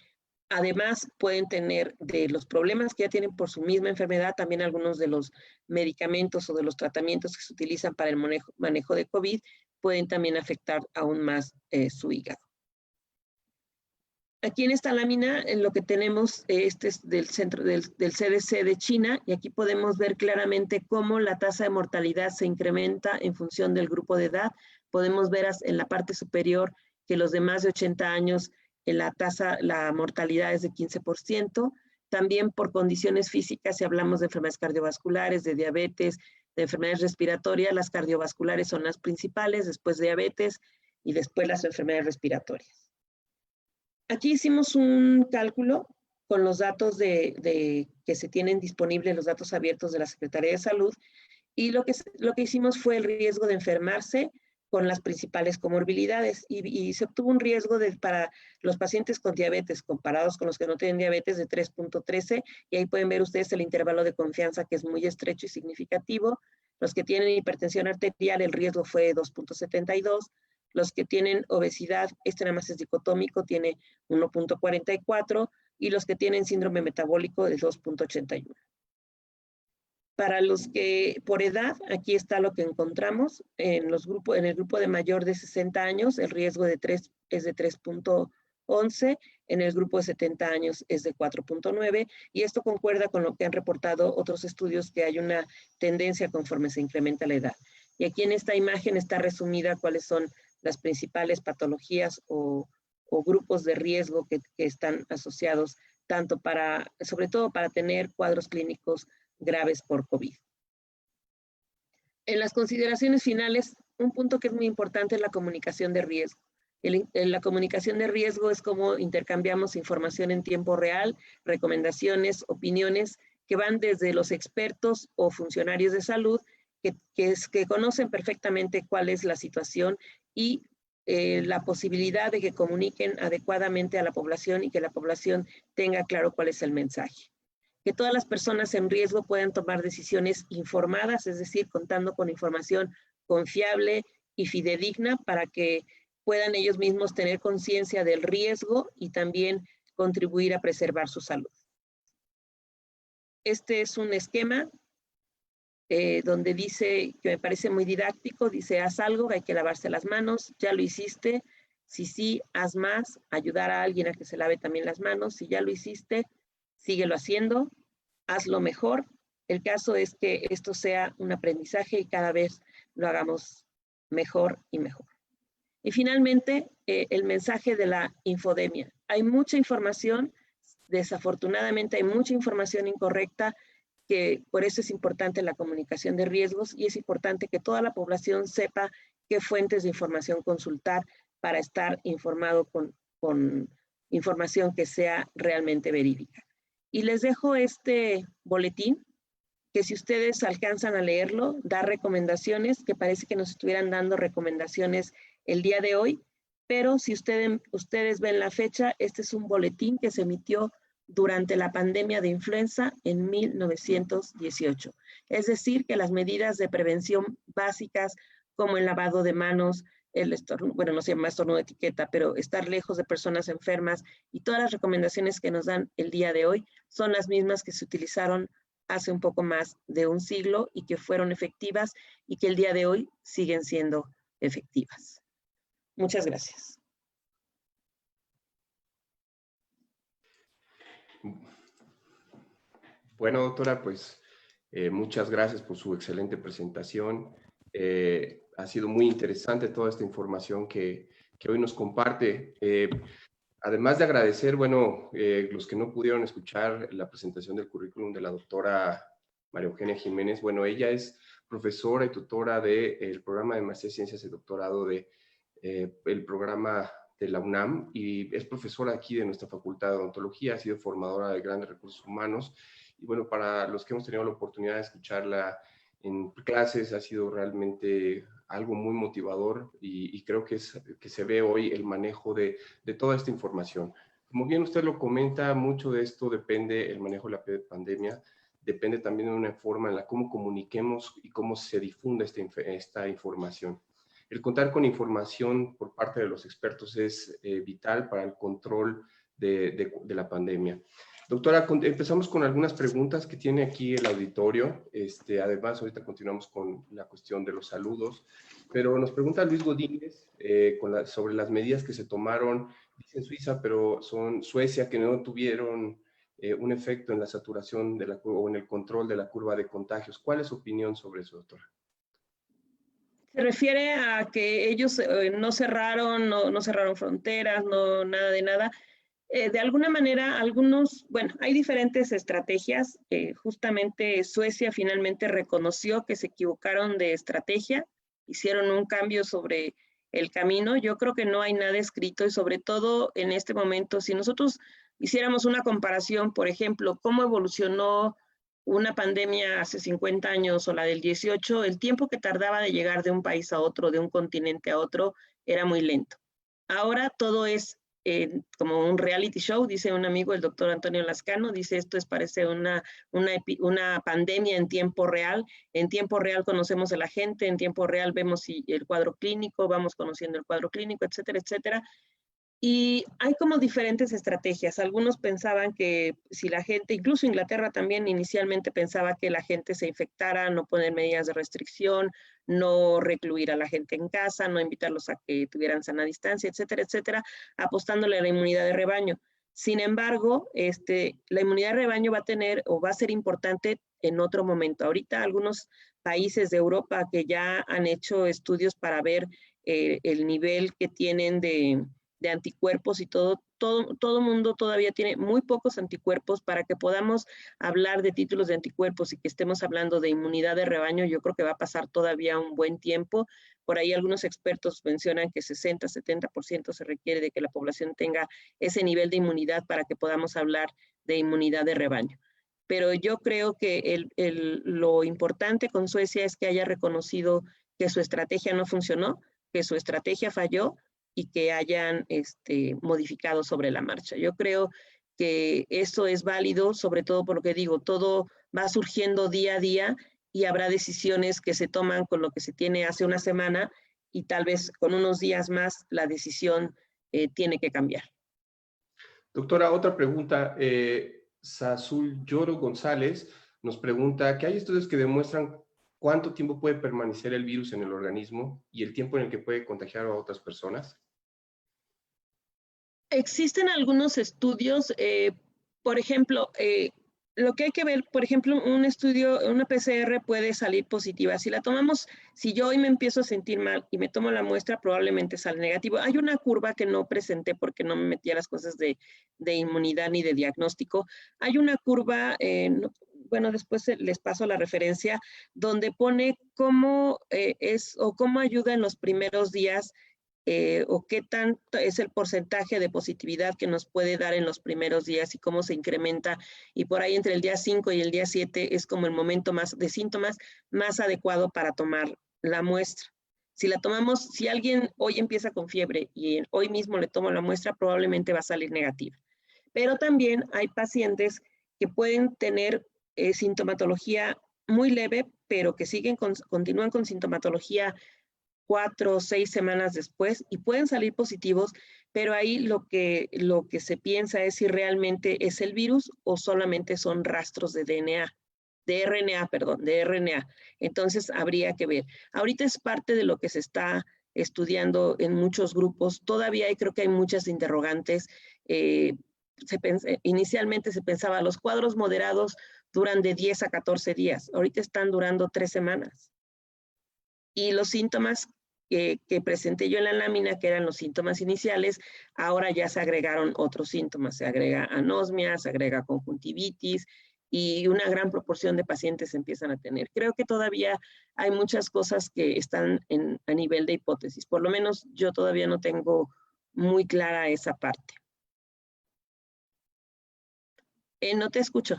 además pueden tener de los problemas que ya tienen por su misma enfermedad, también algunos de los medicamentos o de los tratamientos que se utilizan para el manejo de COVID pueden también afectar aún más su hígado. Aquí en esta lámina lo que tenemos, este es del CDC de China, y aquí podemos ver claramente cómo la tasa de mortalidad se incrementa en función del grupo de edad. Podemos ver en la parte superior que los de más de 80 años, la mortalidad es de 15%. también por condiciones físicas, si hablamos de enfermedades cardiovasculares, de diabetes, de enfermedades respiratorias, las cardiovasculares son las principales, después diabetes y después las enfermedades respiratorias. Aquí hicimos un cálculo con los datos que se tienen disponibles, los datos abiertos de la Secretaría de Salud, y lo que hicimos fue el riesgo de enfermarse con las principales comorbilidades, y se obtuvo un riesgo para los pacientes con diabetes comparados con los que no tienen diabetes de 3.13, y ahí pueden ver ustedes el intervalo de confianza, que es muy estrecho y significativo. Los que tienen hipertensión arterial, el riesgo fue 2.72. Los que tienen obesidad, este nada más es dicotómico, tiene 1.44, y los que tienen síndrome metabólico de 2.81. Para los que por edad, aquí está lo que encontramos en el grupo de mayor de 60 años, el riesgo es de 3.11, en el grupo de 70 años es de 4.9, y esto concuerda con lo que han reportado otros estudios, que hay una tendencia conforme se incrementa la edad. Y aquí en esta imagen está resumida cuáles son las principales patologías o grupos de riesgo que están asociados tanto sobre todo para tener cuadros clínicos graves por COVID. En las consideraciones finales, un punto que es muy importante es la comunicación de riesgo. La comunicación de riesgo es cómo intercambiamos información en tiempo real, recomendaciones, opiniones que van desde los expertos o funcionarios de salud que conocen perfectamente cuál es la situación y la posibilidad de que comuniquen adecuadamente a la población y que la población tenga claro cuál es el mensaje. Que todas las personas en riesgo puedan tomar decisiones informadas, es decir, contando con información confiable y fidedigna para que puedan ellos mismos tener conciencia del riesgo y también contribuir a preservar su salud. Este es un esquema donde dice, que me parece muy didáctico, dice: haz algo, hay que lavarse las manos, ya lo hiciste, si sí, haz más, ayudar a alguien a que se lave también las manos, si ya lo hiciste, síguelo haciendo, hazlo mejor. El caso es que esto sea un aprendizaje y cada vez lo hagamos mejor y mejor. Y finalmente, el mensaje de la infodemia. Hay mucha información, desafortunadamente hay mucha información incorrecta, que por eso es importante la comunicación de riesgos y es importante que toda la población sepa qué fuentes de información consultar para estar informado con información que sea realmente verídica. Y les dejo este boletín, que si ustedes alcanzan a leerlo, da recomendaciones, que parece que nos estuvieran dando recomendaciones el día de hoy, pero si ustedes ven la fecha, este es un boletín que se emitió durante la pandemia de influenza en 1918. Es decir, que las medidas de prevención básicas, como el lavado de manos, no se llama estornudo de etiqueta, pero estar lejos de personas enfermas y todas las recomendaciones que nos dan el día de hoy son las mismas que se utilizaron hace un poco más de un siglo y que fueron efectivas y que el día de hoy siguen siendo efectivas. Muchas gracias.
Bueno, doctora, pues muchas gracias por su excelente presentación. Ha sido muy interesante toda esta información que hoy nos comparte. Además de agradecer, bueno, los que no pudieron escuchar la presentación del currículum de la doctora María Eugenia Jiménez, bueno, ella es profesora y tutora del programa de Maestría en Ciencias y Doctorado del programa de la UNAM y es profesora aquí de nuestra Facultad de Odontología, ha sido formadora de grandes recursos humanos y bueno, para los que hemos tenido la oportunidad de escucharla en clases ha sido realmente algo muy motivador y creo que se ve hoy el manejo de toda esta información. Como bien usted lo comenta, mucho de esto depende, el manejo de la pandemia, depende también de una forma en la cómo comuniquemos y cómo se difunde esta información. El contar con información por parte de los expertos es vital para el control de la pandemia. Doctora, empezamos con algunas preguntas que tiene aquí el auditorio. Además, ahorita continuamos con la cuestión de los saludos, pero nos pregunta Luis Godínez sobre las medidas que se tomaron, dice en Suiza, pero son Suecia, que no tuvieron un efecto en la saturación de la curva o en el control de la curva de contagios. ¿Cuál es su opinión sobre eso, doctora?
Se refiere a que ellos no cerraron, no cerraron fronteras, nada de nada. De alguna manera, bueno, hay diferentes estrategias. Justamente Suecia finalmente reconoció que se equivocaron de estrategia, hicieron un cambio sobre el camino. Yo creo que no hay nada escrito y sobre todo en este momento, si nosotros hiciéramos una comparación, por ejemplo, cómo evolucionó una pandemia hace 50 años o la del 18, el tiempo que tardaba de llegar de un país a otro, de un continente a otro, era muy lento. Ahora todo es como un reality show, dice un amigo, el doctor Antonio Lascano, dice esto parece una pandemia en tiempo real conocemos a la gente, en tiempo real vemos el cuadro clínico, vamos conociendo el cuadro clínico, etcétera, etcétera. Y hay como diferentes estrategias. Algunos pensaban que si la gente, incluso Inglaterra también inicialmente pensaba que la gente se infectara, no poner medidas de restricción, no recluir a la gente en casa, no invitarlos a que tuvieran sana distancia, etcétera, etcétera, apostándole a la inmunidad de rebaño. Sin embargo, la inmunidad de rebaño va a tener o va a ser importante en otro momento. Ahorita algunos países de Europa que ya han hecho estudios para ver el nivel que tienen de anticuerpos y todo mundo todavía tiene muy pocos anticuerpos para que podamos hablar de títulos de anticuerpos y que estemos hablando de inmunidad de rebaño. Yo creo que va a pasar todavía un buen tiempo. Por ahí algunos expertos mencionan que 60-70% se requiere de que la población tenga ese nivel de inmunidad para que podamos hablar de inmunidad de rebaño. Pero yo creo que lo importante con Suecia es que haya reconocido que su estrategia no funcionó, que su estrategia falló y que hayan modificado sobre la marcha. Yo creo que eso es válido, sobre todo por lo que digo, todo va surgiendo día a día y habrá decisiones que se toman con lo que se tiene hace una semana y tal vez con unos días más la decisión tiene que cambiar.
Doctora, otra pregunta. Sazul Lloro González nos pregunta que hay estudios que demuestran cuánto tiempo puede permanecer el virus en el organismo y el tiempo en el que puede contagiar a otras personas.
Existen algunos estudios, por ejemplo, lo que hay que ver, por ejemplo, un estudio, una PCR puede salir positiva. Si la tomamos, si yo hoy me empiezo a sentir mal y me tomo la muestra, probablemente sale negativo. Hay una curva que no presenté porque no me metí a las cosas de inmunidad ni de diagnóstico. Hay una curva, bueno, después les paso la referencia, donde pone cómo es o cómo ayuda en los primeros días o qué tanto es el porcentaje de positividad que nos puede dar en los primeros días y cómo se incrementa. Y por ahí entre el día 5 y el día 7 es como el momento más de síntomas más adecuado para tomar la muestra. Si la tomamos, si alguien hoy empieza con fiebre y hoy mismo le tomo la muestra, probablemente va a salir negativa. Pero también hay pacientes que pueden tener sintomatología muy leve, pero que continúan con sintomatología 4 o 6 semanas después y pueden salir positivos, pero ahí lo que se piensa es si realmente es el virus o solamente son rastros de RNA. Entonces habría que ver. Ahorita es parte de lo que se está estudiando en muchos grupos. Todavía creo que hay muchas interrogantes. Inicialmente se pensaba los cuadros moderados duran de 10 a 14 días. Ahorita están durando 3 semanas. Y los síntomas que presenté yo en la lámina, que eran los síntomas iniciales, ahora ya se agregaron otros síntomas. Se agrega anosmia, se agrega conjuntivitis y una gran proporción de pacientes empiezan a tener. Creo que todavía hay muchas cosas que están a nivel de hipótesis. Por lo menos yo todavía no tengo muy clara esa parte. No te escucho.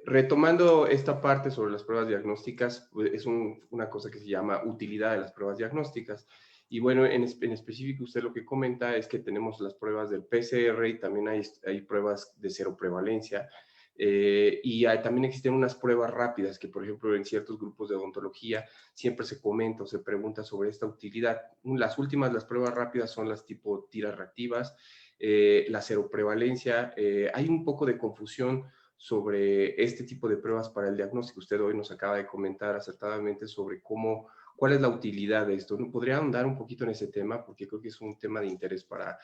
Retomando esta parte sobre las pruebas diagnósticas, pues es una cosa que se llama utilidad de las pruebas diagnósticas. Y bueno, en específico usted lo que comenta es que tenemos las pruebas del PCR y también hay pruebas de cero prevalencia. Y también existen unas pruebas rápidas que, por ejemplo, en ciertos grupos de odontología siempre se comenta o se pregunta sobre esta utilidad. Las últimas, las pruebas rápidas son las tipo tiras reactivas, la cero prevalencia. Hay un poco de confusión sobre este tipo de pruebas para el diagnóstico. Usted hoy nos acaba de comentar acertadamente sobre cuál es la utilidad de esto. ¿Podría ahondar un poquito en ese tema? Porque creo que es un tema de interés para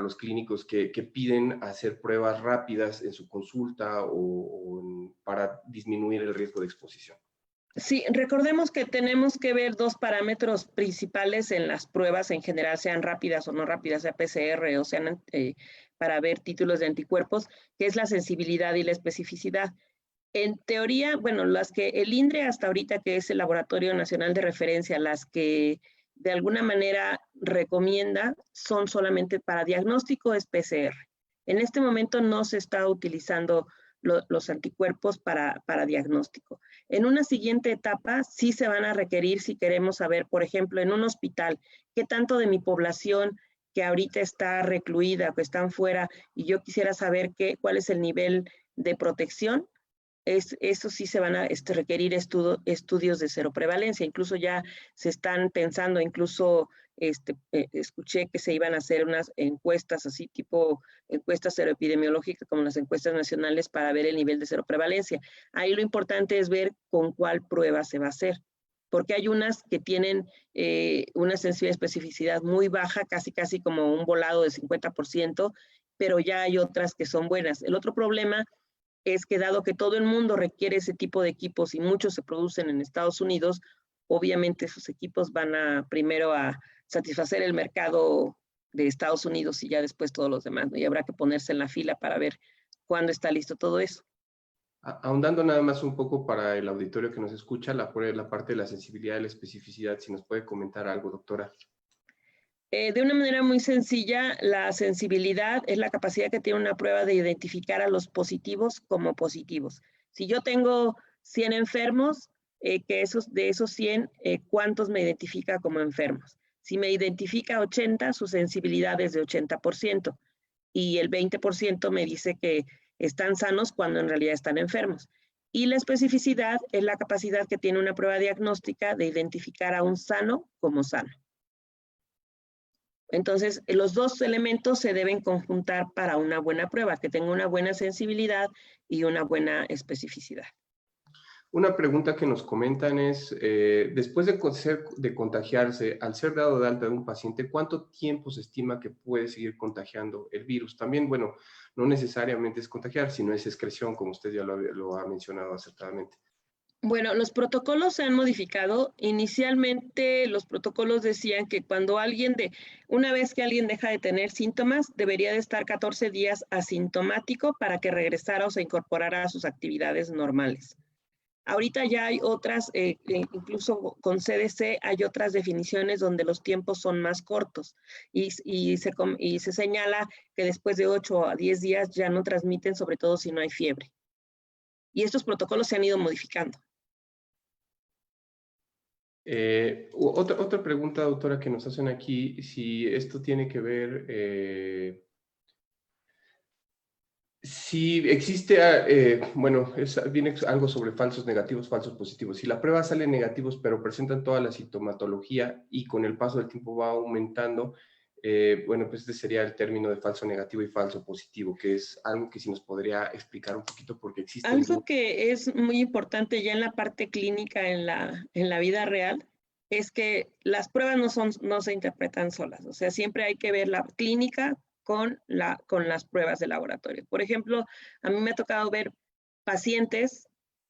los clínicos que piden hacer pruebas rápidas en su consulta o para disminuir el riesgo de exposición.
Sí, recordemos que tenemos que ver dos parámetros principales en las pruebas en general, sean rápidas o no rápidas, sea PCR o sean para ver títulos de anticuerpos, que es la sensibilidad y la especificidad. En teoría, bueno, las que el INDRE hasta ahorita, que es el Laboratorio Nacional de Referencia, las que de alguna manera recomienda son solamente para diagnóstico es PCR. En este momento no se está utilizando los anticuerpos para diagnóstico. En una siguiente etapa sí se van a requerir si queremos saber, por ejemplo, en un hospital, qué tanto de mi población que ahorita está recluida, que están fuera, y yo quisiera saber cuál es el nivel de protección. Eso sí se van a requerir estudios de cero prevalencia. Incluso ya se están pensando, incluso escuché que se iban a hacer unas encuestas así tipo encuestas seroepidemiológicas como las encuestas nacionales para ver el nivel de cero prevalencia. Ahí lo importante es ver con cuál prueba se va a hacer, porque hay unas que tienen una sensibilidad de especificidad muy baja, casi como un volado de 50%, pero ya hay otras que son buenas. El otro problema es que dado que todo el mundo requiere ese tipo de equipos y muchos se producen en Estados Unidos, obviamente esos equipos van primero a satisfacer el mercado de Estados Unidos y ya después todos los demás, ¿no? Y habrá que ponerse en la fila para ver cuándo está listo todo eso.
Ahondando nada más un poco para el auditorio que nos escucha, la parte de la sensibilidad y la especificidad, si nos puede comentar algo, doctora.
De una manera muy sencilla, la sensibilidad es la capacidad que tiene una prueba de identificar a los positivos como positivos. Si yo tengo 100 enfermos, de esos 100, ¿cuántos me identifica como enfermos? Si me identifica 80, su sensibilidad es de 80%, y el 20% me dice que están sanos cuando en realidad están enfermos. Y la especificidad es la capacidad que tiene una prueba diagnóstica de identificar a un sano como sano. Entonces, los dos elementos se deben conjuntar para una buena prueba, que tenga una buena sensibilidad y una buena especificidad.
Una pregunta que nos comentan es, después de contagiarse, al ser dado de alta de un paciente, ¿cuánto tiempo se estima que puede seguir contagiando el virus? También, bueno, no necesariamente es contagiar, sino es excreción, como usted ya lo ha mencionado acertadamente.
Bueno, los protocolos se han modificado. Inicialmente los protocolos decían que una vez que alguien deja de tener síntomas, debería de estar 14 días asintomático para que regresara o se incorporara a sus actividades normales. Ahorita ya hay otras, incluso con CDC hay otras definiciones donde los tiempos son más cortos y se señala que después de 8 a 10 días ya no transmiten, sobre todo si no hay fiebre. Y estos protocolos se han ido modificando.
Otra pregunta, doctora, que nos hacen aquí, si esto tiene que ver, si existe, bueno, viene algo sobre falsos negativos, falsos positivos. Si la prueba sale negativos, pero presentan toda la sintomatología y con el paso del tiempo va aumentando, bueno, pues este sería el término de falso negativo y falso positivo, que es algo que sí nos podría explicar un poquito porque existe.
Algo que es muy importante ya en la parte clínica, en la vida real, es que las pruebas no se interpretan solas. O sea, siempre hay que ver la clínica con las pruebas de laboratorio. Por ejemplo, a mí me ha tocado ver pacientes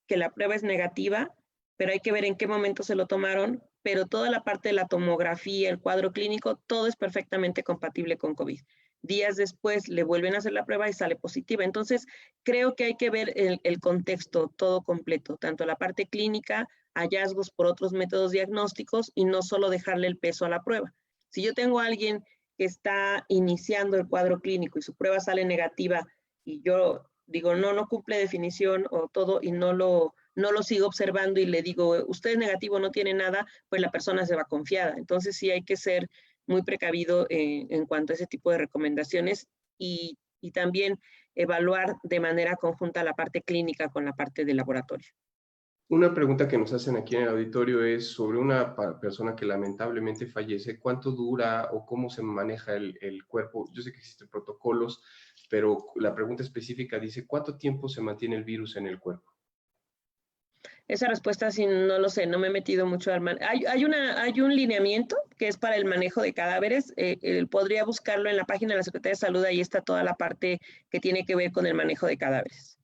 que la prueba es negativa, pero hay que ver en qué momento se lo tomaron, pero toda la parte de la tomografía, el cuadro clínico, todo es perfectamente compatible con COVID. Días después le vuelven a hacer la prueba y sale positiva. Entonces, creo que hay que ver el contexto todo completo, tanto la parte clínica, hallazgos por otros métodos diagnósticos y no solo dejarle el peso a la prueba. Si yo tengo a alguien que está iniciando el cuadro clínico y su prueba sale negativa y yo digo, no cumple definición o todo y no lo sigo observando y le digo, usted es negativo, no tiene nada, pues la persona se va confiada. Entonces sí hay que ser muy precavido en cuanto a ese tipo de recomendaciones y también evaluar de manera conjunta la parte clínica con la parte de laboratorio.
Una pregunta que nos hacen aquí en el auditorio es sobre una persona que lamentablemente fallece. ¿Cuánto dura o cómo se maneja el cuerpo? Yo sé que existen protocolos, pero la pregunta específica dice, ¿cuánto tiempo se mantiene el virus en el cuerpo?
Esa respuesta sí no lo sé, no me he metido mucho al hay un lineamiento que es para el manejo de cadáveres. Podría buscarlo en la página de la Secretaría de Salud, ahí está toda la parte que tiene que ver con el manejo de cadáveres.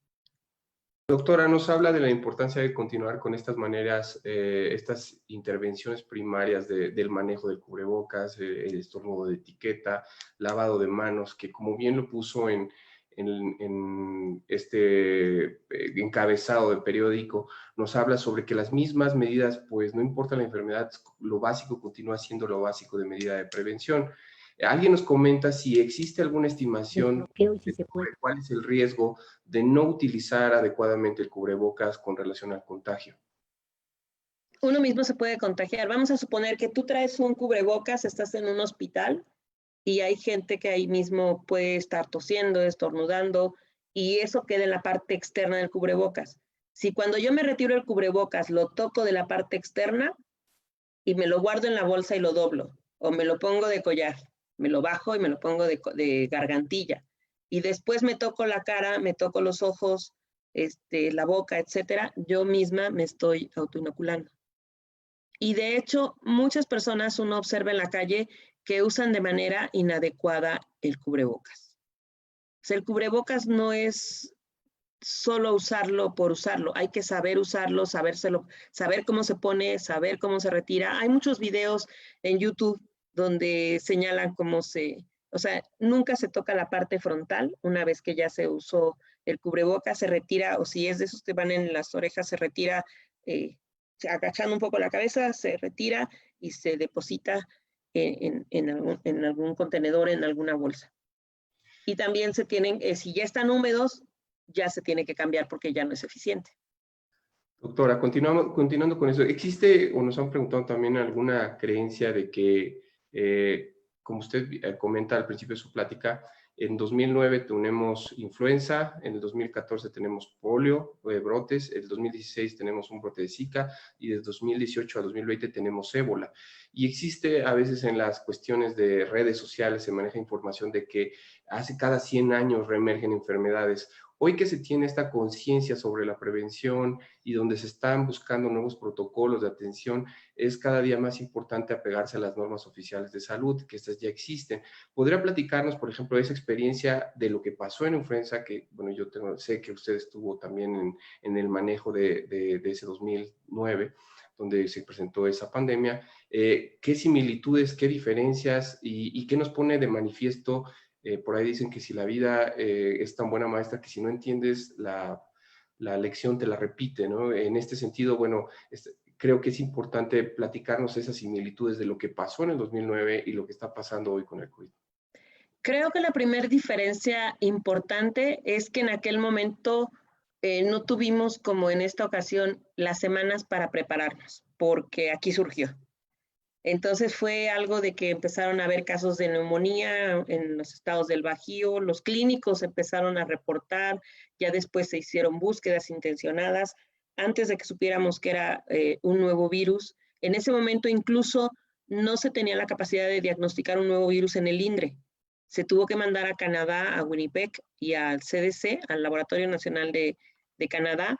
Doctora, nos habla de la importancia de continuar con estas maneras, estas intervenciones primarias del manejo del cubrebocas, el estornudo de etiqueta, lavado de manos, que como bien lo puso en este encabezado del periódico, nos habla sobre que las mismas medidas, pues no importa la enfermedad, lo básico continúa siendo lo básico de medida de prevención. Alguien nos comenta si existe alguna estimación de cuál es el riesgo de no utilizar adecuadamente el cubrebocas con relación al contagio.
Uno mismo se puede contagiar. Vamos a suponer que tú traes un cubrebocas, estás en un hospital y hay gente que ahí mismo puede estar tosiendo, estornudando, y eso queda en la parte externa del cubrebocas. Si cuando yo me retiro el cubrebocas lo toco de la parte externa y me lo guardo en la bolsa y lo doblo, o me lo pongo de collar, me lo bajo y me lo pongo de gargantilla, y después me toco la cara, me toco los ojos, la boca, etcétera, yo misma me estoy autoinoculando. Y de hecho, muchas personas uno observa en la calle que usan de manera inadecuada el cubrebocas. O sea, el cubrebocas no es solo usarlo por usarlo, hay que saber usarlo, saber cómo se pone, saber cómo se retira. Hay muchos videos en YouTube donde señalan cómo o sea, nunca se toca la parte frontal. Una vez que ya se usó el cubrebocas, se retira, o si es de esos que van en las orejas, se retira agachando un poco la cabeza, se retira y se deposita en algún contenedor, en alguna bolsa. Y también se tienen, si ya están húmedos, ya se tiene que cambiar porque ya no es eficiente.
Doctora, continuando con eso, ¿existe o nos han preguntado también alguna creencia de que, como usted comenta al principio de su plática, en 2009 tenemos influenza, en el 2014 tenemos polio, brotes, en el 2016 tenemos un brote de Zika y desde 2018 a 2020 tenemos ébola? Y existe a veces en las cuestiones de redes sociales, se maneja información de que hace cada 100 años reemergen enfermedades. Hoy que se tiene esta conciencia sobre la prevención y donde se están buscando nuevos protocolos de atención, es cada día más importante apegarse a las normas oficiales de salud, que estas ya existen. ¿Podría platicarnos, por ejemplo, de esa experiencia de lo que pasó en influenza, que, bueno, sé que usted estuvo también en el manejo de ese 2009, donde se presentó esa pandemia? ¿Qué similitudes, qué diferencias y qué nos pone de manifiesto? Por ahí dicen que si la vida es tan buena maestra que si no entiendes la lección te la repite, ¿no? En este sentido, bueno, creo que es importante platicarnos esas similitudes de lo que pasó en el 2009 y lo que está pasando hoy con el COVID.
Creo que la primera diferencia importante es que en aquel momento no tuvimos, como en esta ocasión, las semanas para prepararnos, porque aquí surgió. Entonces fue algo de que empezaron a haber casos de neumonía en los estados del Bajío, los clínicos empezaron a reportar, ya después se hicieron búsquedas intencionadas antes de que supiéramos que era un nuevo virus. En ese momento incluso no se tenía la capacidad de diagnosticar un nuevo virus en el INDRE. Se tuvo que mandar a Canadá, a Winnipeg y al CDC, al Laboratorio Nacional de Canadá,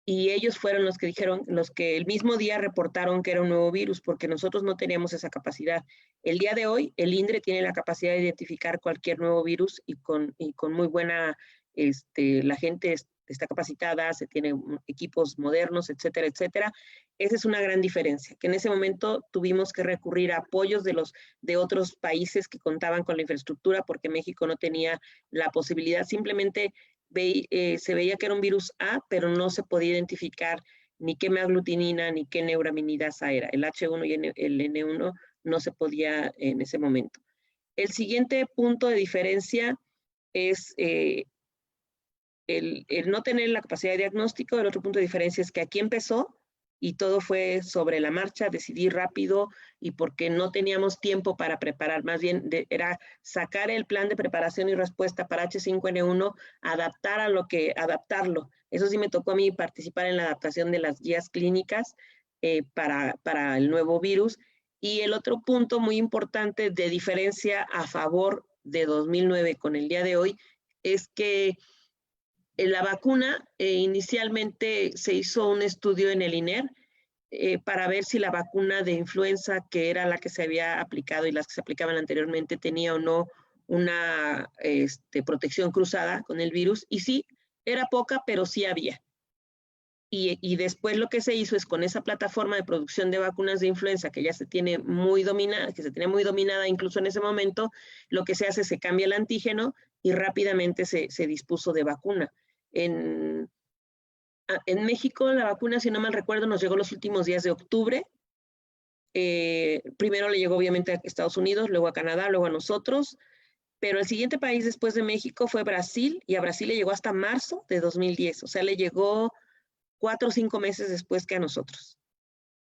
y ellos fueron los que dijeron, los que el mismo día reportaron que era un nuevo virus, porque nosotros no teníamos esa capacidad. El día de hoy, el INDRE tiene la capacidad de identificar cualquier nuevo virus y con muy buena, la gente está capacitada, se tienen equipos modernos, etcétera, etcétera. Esa es una gran diferencia, que en ese momento tuvimos que recurrir a apoyos de otros países que contaban con la infraestructura, porque México no tenía la posibilidad, simplemente se veía que era un virus A, pero no se podía identificar ni qué aglutinina ni qué neuraminidasa era. El H1 y el N1 no se podía en ese momento. El siguiente punto de diferencia es el no tener la capacidad de diagnóstico. El otro punto de diferencia es que aquí empezó y todo fue sobre la marcha, decidí rápido y porque no teníamos tiempo para preparar, más bien era sacar el plan de preparación y respuesta para H5N1, adaptarlo. Eso sí me tocó a mí participar en la adaptación de las guías clínicas para el nuevo virus. Y el otro punto muy importante de diferencia a favor de 2009 con el día de hoy es que la vacuna, inicialmente se hizo un estudio en el INER para ver si la vacuna de influenza, que era la que se había aplicado y las que se aplicaban anteriormente, tenía o no una protección cruzada con el virus. Y sí, era poca, pero sí había. Y después lo que se hizo es con esa plataforma de producción de vacunas de influenza que ya se tiene muy dominada, que se tenía muy dominada incluso en ese momento, lo que se hace es se cambia el antígeno y rápidamente se dispuso de vacuna. En México la vacuna, si no mal recuerdo, nos llegó los últimos días de octubre. Primero le llegó obviamente a Estados Unidos, luego a Canadá, luego a nosotros, pero el siguiente país después de México fue Brasil, y a Brasil le llegó hasta marzo de 2010, o sea, le llegó 4 o 5 meses después que a nosotros,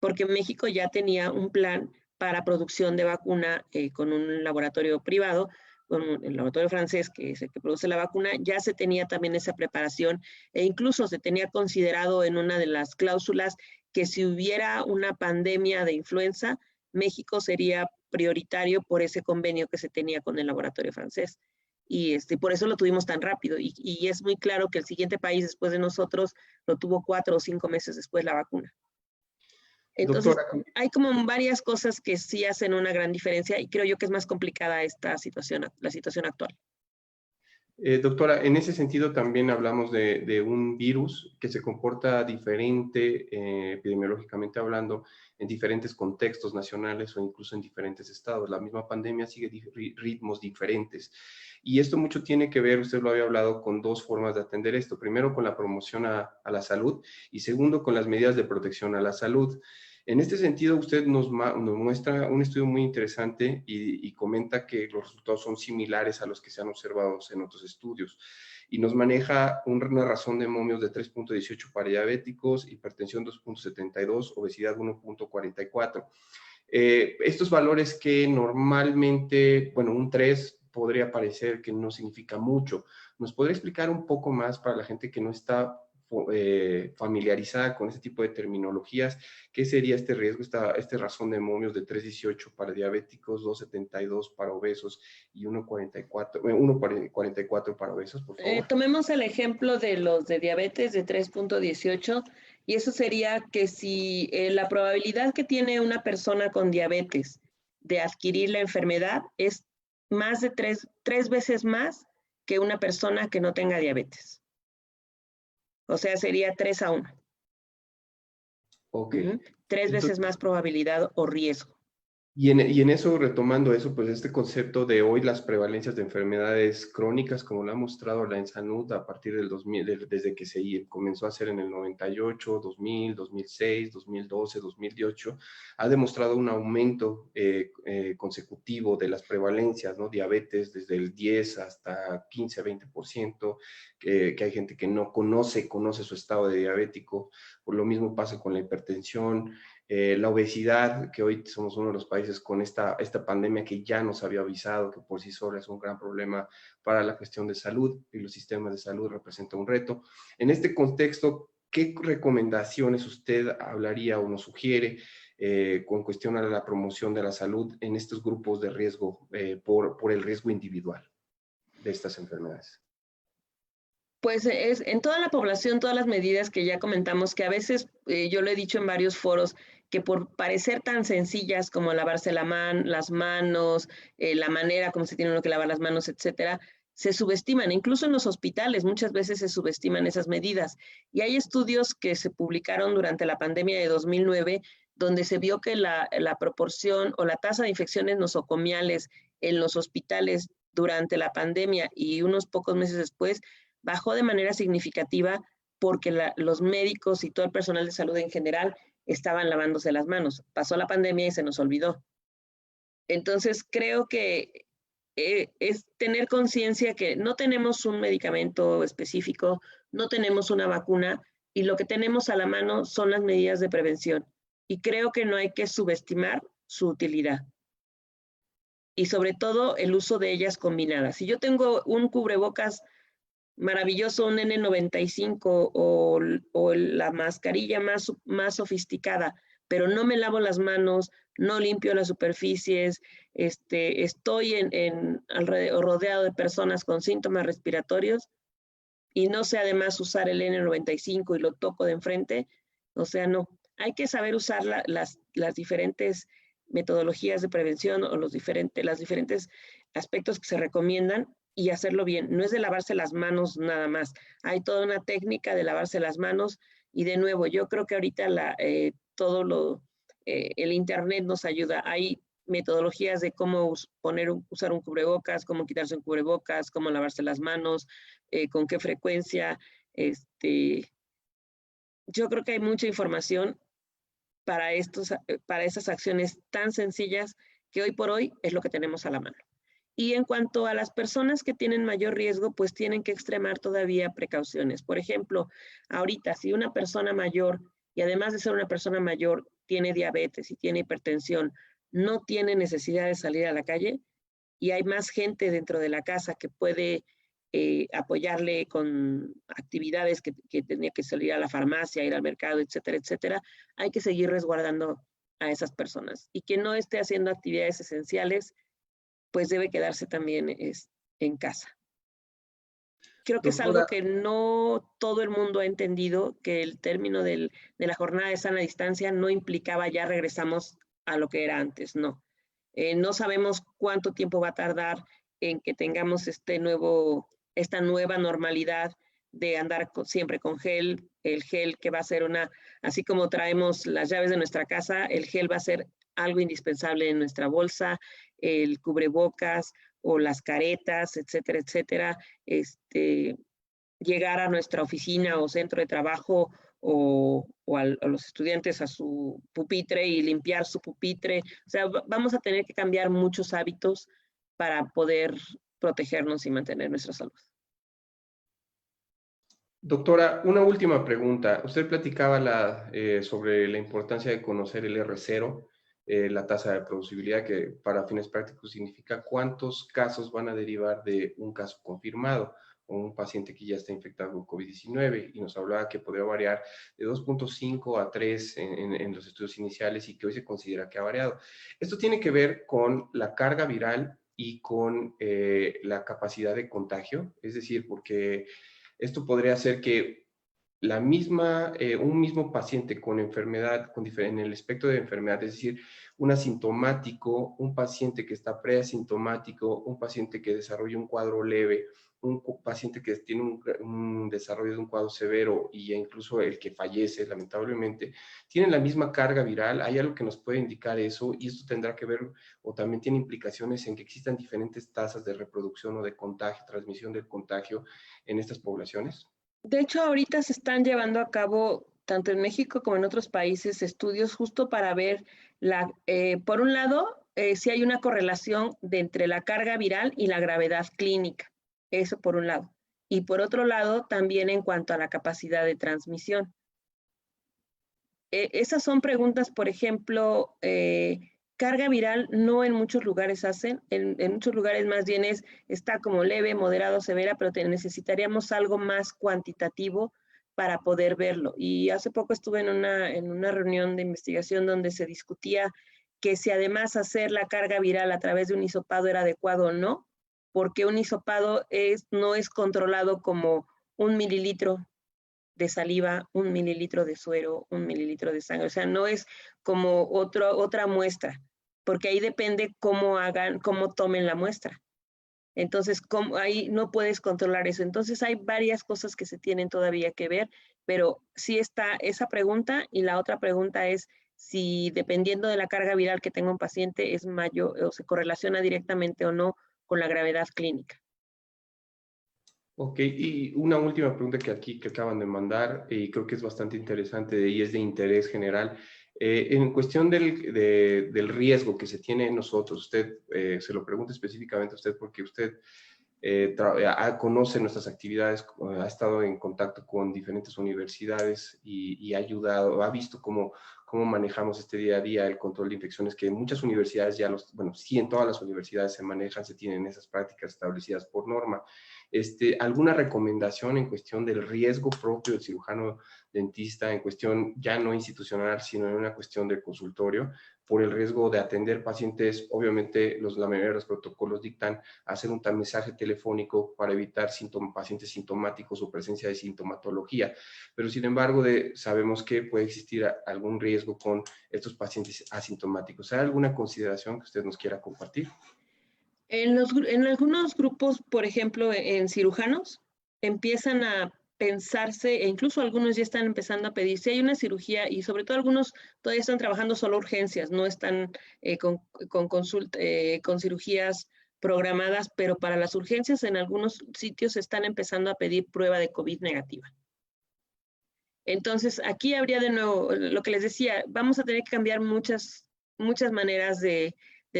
porque México ya tenía un plan para producción de vacuna con un laboratorio privado, con el laboratorio francés, que es el que produce la vacuna, ya se tenía también esa preparación, e incluso se tenía considerado en una de las cláusulas que si hubiera una pandemia de influenza, México sería prioritario por ese convenio que se tenía con el laboratorio francés. Y por eso lo tuvimos tan rápido. Y es muy claro que el siguiente país después de nosotros lo tuvo 4 o 5 meses después la vacuna. Entonces,
Doctora,
hay como varias cosas que sí hacen una gran diferencia y creo yo que es más complicada esta situación, la situación actual.
Doctora, en ese sentido también hablamos de un virus que se comporta diferente, epidemiológicamente hablando, en diferentes contextos nacionales o incluso en diferentes estados. La misma pandemia sigue ritmos diferentes. Y esto mucho tiene que ver, usted lo había hablado, con dos formas de atender esto. Primero, con la promoción a la salud y segundo, con las medidas de protección a la salud. En este sentido, usted nos muestra un estudio muy interesante y comenta que los resultados son similares a los que se han observado en otros estudios. Y nos maneja una razón de momios de 3.18 para diabéticos, hipertensión 2.72, obesidad 1.44. Estos valores que normalmente, bueno, un 3 podría parecer que no significa mucho. ¿Nos podría explicar un poco más para la gente que no está familiarizada con este tipo de terminologías? ¿Qué sería este riesgo, esta razón de momios de 3.18 para diabéticos, 2.72 para obesos y 1.44 para obesos, por favor?
Tomemos el ejemplo de los de diabetes de 3.18 y eso sería que si la probabilidad que tiene una persona con diabetes de adquirir la enfermedad es más de tres veces más que una persona que no tenga diabetes. O sea, sería 3-1.
Ok.
3 veces más probabilidad o riesgo.
Y en eso, retomando eso, pues este concepto de hoy las prevalencias de enfermedades crónicas, como lo ha mostrado la ENSANUD a partir del 2000, desde que se comenzó a hacer en el 98, 2000, 2006, 2012, 2018, ha demostrado un aumento consecutivo de las prevalencias, ¿no? Diabetes desde el 10 hasta 15, 20%, que hay gente que no conoce su estado de diabético. Por lo mismo pasa con la hipertensión, la obesidad, que hoy somos uno de los países con esta pandemia que ya nos había avisado que por sí sola es un gran problema para la cuestión de salud y los sistemas de salud representan un reto. En este contexto, ¿qué recomendaciones usted hablaría o nos sugiere con cuestión a la promoción de la salud en estos grupos de riesgo por el riesgo individual de estas enfermedades?
Pues es en toda la población, todas las medidas que ya comentamos, que a veces yo lo he dicho en varios foros, que por parecer tan sencillas como lavarse las manos, la manera como se tiene uno que lavar las manos, etcétera, se subestiman. Incluso en los hospitales muchas veces se subestiman esas medidas. Y hay estudios que se publicaron durante la pandemia de 2009, donde se vio que la proporción o la tasa de infecciones nosocomiales en los hospitales durante la pandemia y unos pocos meses después bajó de manera significativa porque los médicos y todo el personal de salud en general estaban lavándose las manos. Pasó la pandemia y se nos olvidó. Entonces, creo que es tener conciencia que no tenemos un medicamento específico, no tenemos una vacuna y lo que tenemos a la mano son las medidas de prevención. Y creo que no hay que subestimar su utilidad. Y sobre todo el uso de ellas combinadas. Si yo tengo un cubrebocas maravilloso, un N95 o la mascarilla más sofisticada, pero no me lavo las manos, no limpio las superficies, estoy alrededor, rodeado de personas con síntomas respiratorios y no sé además usar el N95 y lo toco de enfrente, o sea, no. Hay que saber usar las diferentes metodologías de prevención o los diferentes aspectos que se recomiendan y hacerlo bien. No es de lavarse las manos nada más. Hay toda una técnica de lavarse las manos Y de nuevo, yo creo que ahorita el internet nos ayuda. Hay metodologías de cómo usar un cubrebocas, cómo quitarse un cubrebocas, cómo lavarse las manos, con qué frecuencia. Yo creo que hay mucha información para esas acciones tan sencillas que hoy por hoy es lo que tenemos a la mano. Y en cuanto a las personas que tienen mayor riesgo, pues tienen que extremar todavía precauciones. Por ejemplo, ahorita si una persona mayor, y además de ser una persona mayor, tiene diabetes y tiene hipertensión, no tiene necesidad de salir a la calle y hay más gente dentro de la casa que puede apoyarle con actividades que tenía que salir a la farmacia, ir al mercado, etcétera, etcétera, hay que seguir resguardando a esas personas. Y quien no esté haciendo actividades esenciales, pues debe quedarse también en casa. Creo que es algo que no todo el mundo ha entendido, que el término de la jornada de sana distancia no implicaba ya regresamos a lo que era antes, no. No sabemos cuánto tiempo va a tardar en que tengamos esta nueva normalidad de andar siempre con gel, el gel que va a ser así como traemos las llaves de nuestra casa, el gel va a ser algo indispensable en nuestra bolsa, el cubrebocas o las caretas, etcétera, etcétera, llegar a nuestra oficina o centro de trabajo o a los estudiantes a su pupitre y limpiar su pupitre. O sea, vamos a tener que cambiar muchos hábitos para poder protegernos y mantener nuestra salud.
Doctora, una última pregunta. Usted platicaba sobre la importancia de conocer el R0, la tasa de reproducibilidad, que para fines prácticos significa cuántos casos van a derivar de un caso confirmado o un paciente que ya está infectado con COVID-19, y nos hablaba que podría variar de 2.5 a 3 en los estudios iniciales y que hoy se considera que ha variado. Esto tiene que ver con la carga viral y con la capacidad de contagio, es decir, porque esto podría hacer que un mismo paciente con enfermedad, en el espectro de enfermedad, es decir, un asintomático, un paciente que está preasintomático, un paciente que desarrolla un cuadro leve, un paciente que tiene un desarrollo de un cuadro severo y incluso el que fallece, lamentablemente, tienen la misma carga viral. Hay algo que nos puede indicar eso, y esto tendrá que ver o también tiene implicaciones en que existan diferentes tasas de reproducción o de contagio, transmisión del contagio en estas poblaciones.
De hecho, ahorita se están llevando a cabo, tanto en México como en otros países, estudios justo para ver, por un lado, si hay una correlación entre la carga viral y la gravedad clínica. Eso por un lado. Y por otro lado, también en cuanto a la capacidad de transmisión. Esas son preguntas, por ejemplo, carga viral no en muchos lugares hacen, en muchos lugares más bien está como leve, moderado, severa, pero necesitaríamos algo más cuantitativo para poder verlo. Y hace poco estuve en una reunión de investigación donde se discutía que si además hacer la carga viral a través de un hisopado era adecuado o no, porque un hisopado no es controlado como 1 mililitro de saliva, 1 mililitro de suero, 1 mililitro de sangre. O sea, no es como otra muestra, porque ahí depende cómo tomen la muestra. Entonces, ahí no puedes controlar eso. Entonces, hay varias cosas que se tienen todavía que ver, pero sí está esa pregunta, y la otra pregunta es si dependiendo de la carga viral que tenga un paciente es mayor o se correlaciona directamente o no con la gravedad clínica.
Ok, y una última pregunta que acaban de mandar, y creo que es bastante interesante y es de interés general. En cuestión del riesgo que se tiene en nosotros, usted, se lo pregunto específicamente a usted porque usted conoce nuestras actividades, ha estado en contacto con diferentes universidades y ha ayudado, ha visto cómo manejamos este día a día el control de infecciones, que en muchas universidades sí, en todas las universidades se manejan, se tienen esas prácticas establecidas por norma. ¿Alguna recomendación en cuestión del riesgo propio del cirujano dentista, en cuestión ya no institucional, sino en una cuestión del consultorio, por el riesgo de atender pacientes? Obviamente, la mayoría de los protocolos dictan hacer un tamizaje telefónico para evitar pacientes sintomáticos o presencia de sintomatología, pero sin embargo sabemos que puede existir algún riesgo con estos pacientes asintomáticos. ¿Hay alguna consideración que usted nos quiera compartir?
En algunos grupos, por ejemplo, en cirujanos, empiezan a pensarse, e incluso algunos ya están empezando a pedir, si hay una cirugía, y sobre todo algunos todavía están trabajando solo urgencias, no están con cirugías programadas, pero para las urgencias en algunos sitios están empezando a pedir prueba de COVID negativa. Entonces, aquí habría de nuevo, lo que les decía, vamos a tener que cambiar muchas maneras de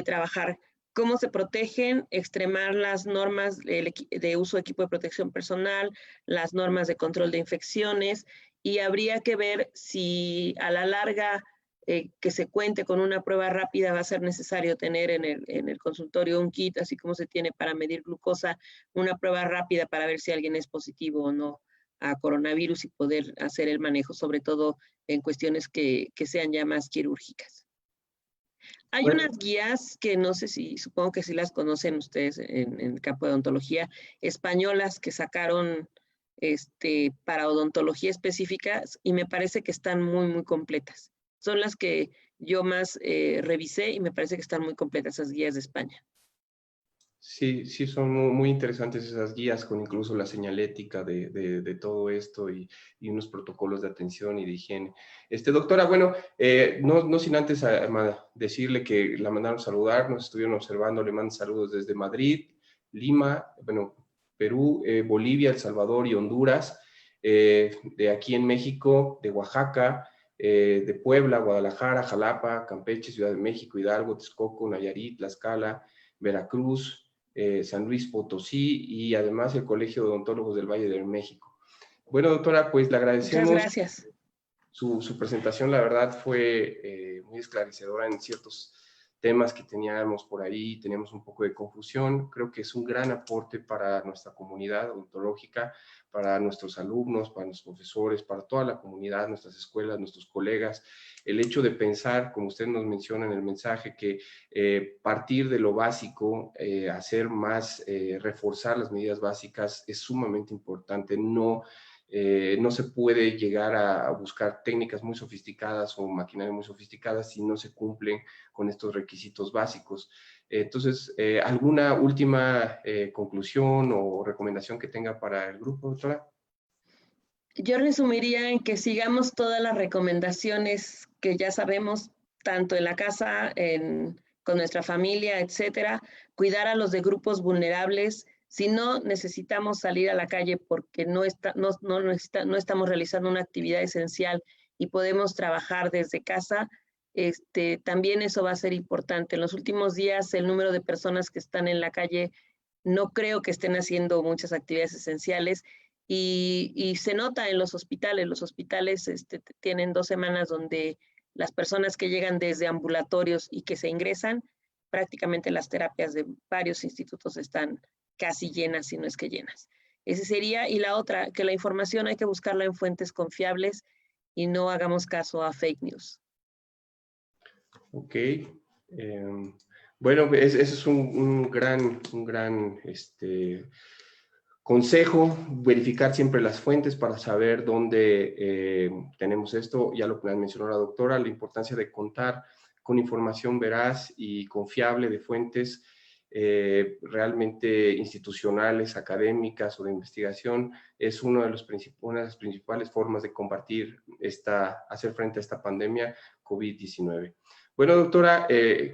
trabajar. Cómo se protegen, extremar las normas de uso de equipo de protección personal, las normas de control de infecciones, y habría que ver si a la larga que se cuente con una prueba rápida va a ser necesario tener en el consultorio un kit, así como se tiene para medir glucosa, una prueba rápida para ver si alguien es positivo o no a coronavirus y poder hacer el manejo, sobre todo en cuestiones que sean ya más quirúrgicas. Hay unas guías que no sé si, supongo que sí las conocen ustedes en el campo de odontología, españolas que sacaron para odontología específicas y me parece que están muy, muy completas. Son las que yo más revisé y me parece que están muy completas esas guías de España.
Sí, sí, son muy interesantes esas guías con incluso la señalética de todo esto y unos protocolos de atención y de higiene. Doctora, bueno, no sin antes decirle que la mandaron saludar, nos estuvieron observando, le mandan saludos desde Madrid, Lima, bueno, Perú, Bolivia, El Salvador y Honduras, de aquí en México, de Oaxaca, de Puebla, Guadalajara, Jalapa, Campeche, Ciudad de México, Hidalgo, Texcoco, Nayarit, Tlaxcala, Veracruz, San Luis Potosí y además el Colegio de Odontólogos del Valle de México. Bueno, doctora, pues le agradecemos.
Muchas gracias.
Su presentación, la verdad, fue muy esclarecedora en ciertos temas que teníamos por ahí, teníamos un poco de confusión. Creo que es un gran aporte para nuestra comunidad odontológica, para nuestros alumnos, para los profesores, para toda la comunidad, nuestras escuelas, nuestros colegas. El hecho de pensar, como usted nos menciona en el mensaje, que partir de lo básico, hacer más, reforzar las medidas básicas es sumamente importante. No se puede llegar a buscar técnicas muy sofisticadas o maquinaria muy sofisticada si no se cumplen con estos requisitos básicos. Entonces, ¿alguna última conclusión o recomendación que tenga para el grupo, doctora?
Yo resumiría en que sigamos todas las recomendaciones que ya sabemos, tanto en la casa, con nuestra familia, etcétera, cuidar a los de grupos vulnerables. Si no necesitamos salir a la calle porque no estamos realizando una actividad esencial y podemos trabajar desde casa, también eso va a ser importante. En los últimos días, el número de personas que están en la calle no creo que estén haciendo muchas actividades esenciales y se nota en los hospitales. Los hospitales tienen 2 semanas donde las personas que llegan desde ambulatorios y que se ingresan, prácticamente las terapias de varios institutos están casi llenas, si no es que llenas. Ese sería, y la otra, que la información hay que buscarla en fuentes confiables y no hagamos caso a fake news.
Ok. Bueno, ese es un gran consejo, verificar siempre las fuentes para saber dónde tenemos esto. Ya lo mencionó la doctora, la importancia de contar con información veraz y confiable de fuentes realmente institucionales, académicas o de investigación, es una de las principales formas de combatir hacer frente a esta pandemia COVID-19. Bueno, doctora,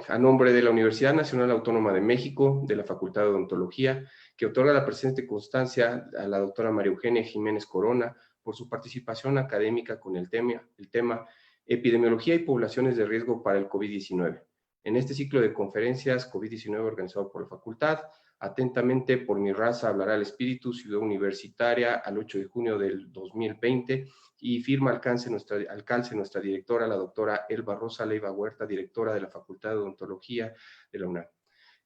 a nombre de la Universidad Nacional Autónoma de México, de la Facultad de Odontología, que otorga la presente constancia a la doctora María Eugenia Jiménez Corona por su participación académica con el tema Epidemiología y poblaciones de riesgo para el COVID-19. En este ciclo de conferencias COVID-19 organizado por la facultad, atentamente por mi raza hablará el espíritu, Ciudad Universitaria, al 8 de junio del 2020, y firma alcance nuestra directora, la doctora Elba Rosa Leiva Huerta, directora de la Facultad de Odontología de la UNAM.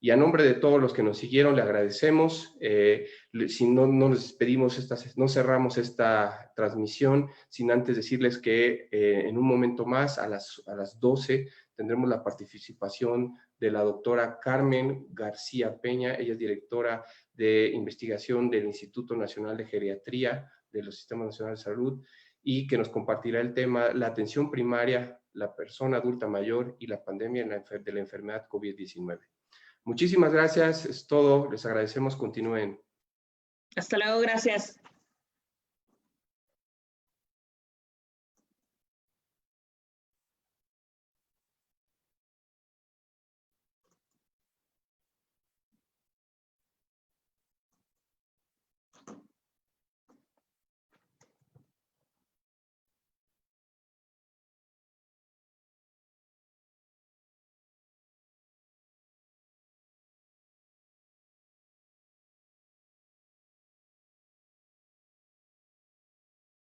Y a nombre de todos los que nos siguieron, le agradecemos. Si no nos despedimos, no cerramos esta transmisión, sin antes decirles que en un momento más, a las 12, tendremos la participación de la doctora Carmen García Peña. Ella es directora de investigación del Instituto Nacional de Geriatría de los Sistemas Nacionales de Salud y que nos compartirá el tema la atención primaria, la persona adulta mayor y la pandemia de la enfermedad COVID-19. Muchísimas gracias, es todo, les agradecemos, continúen.
Hasta luego, gracias.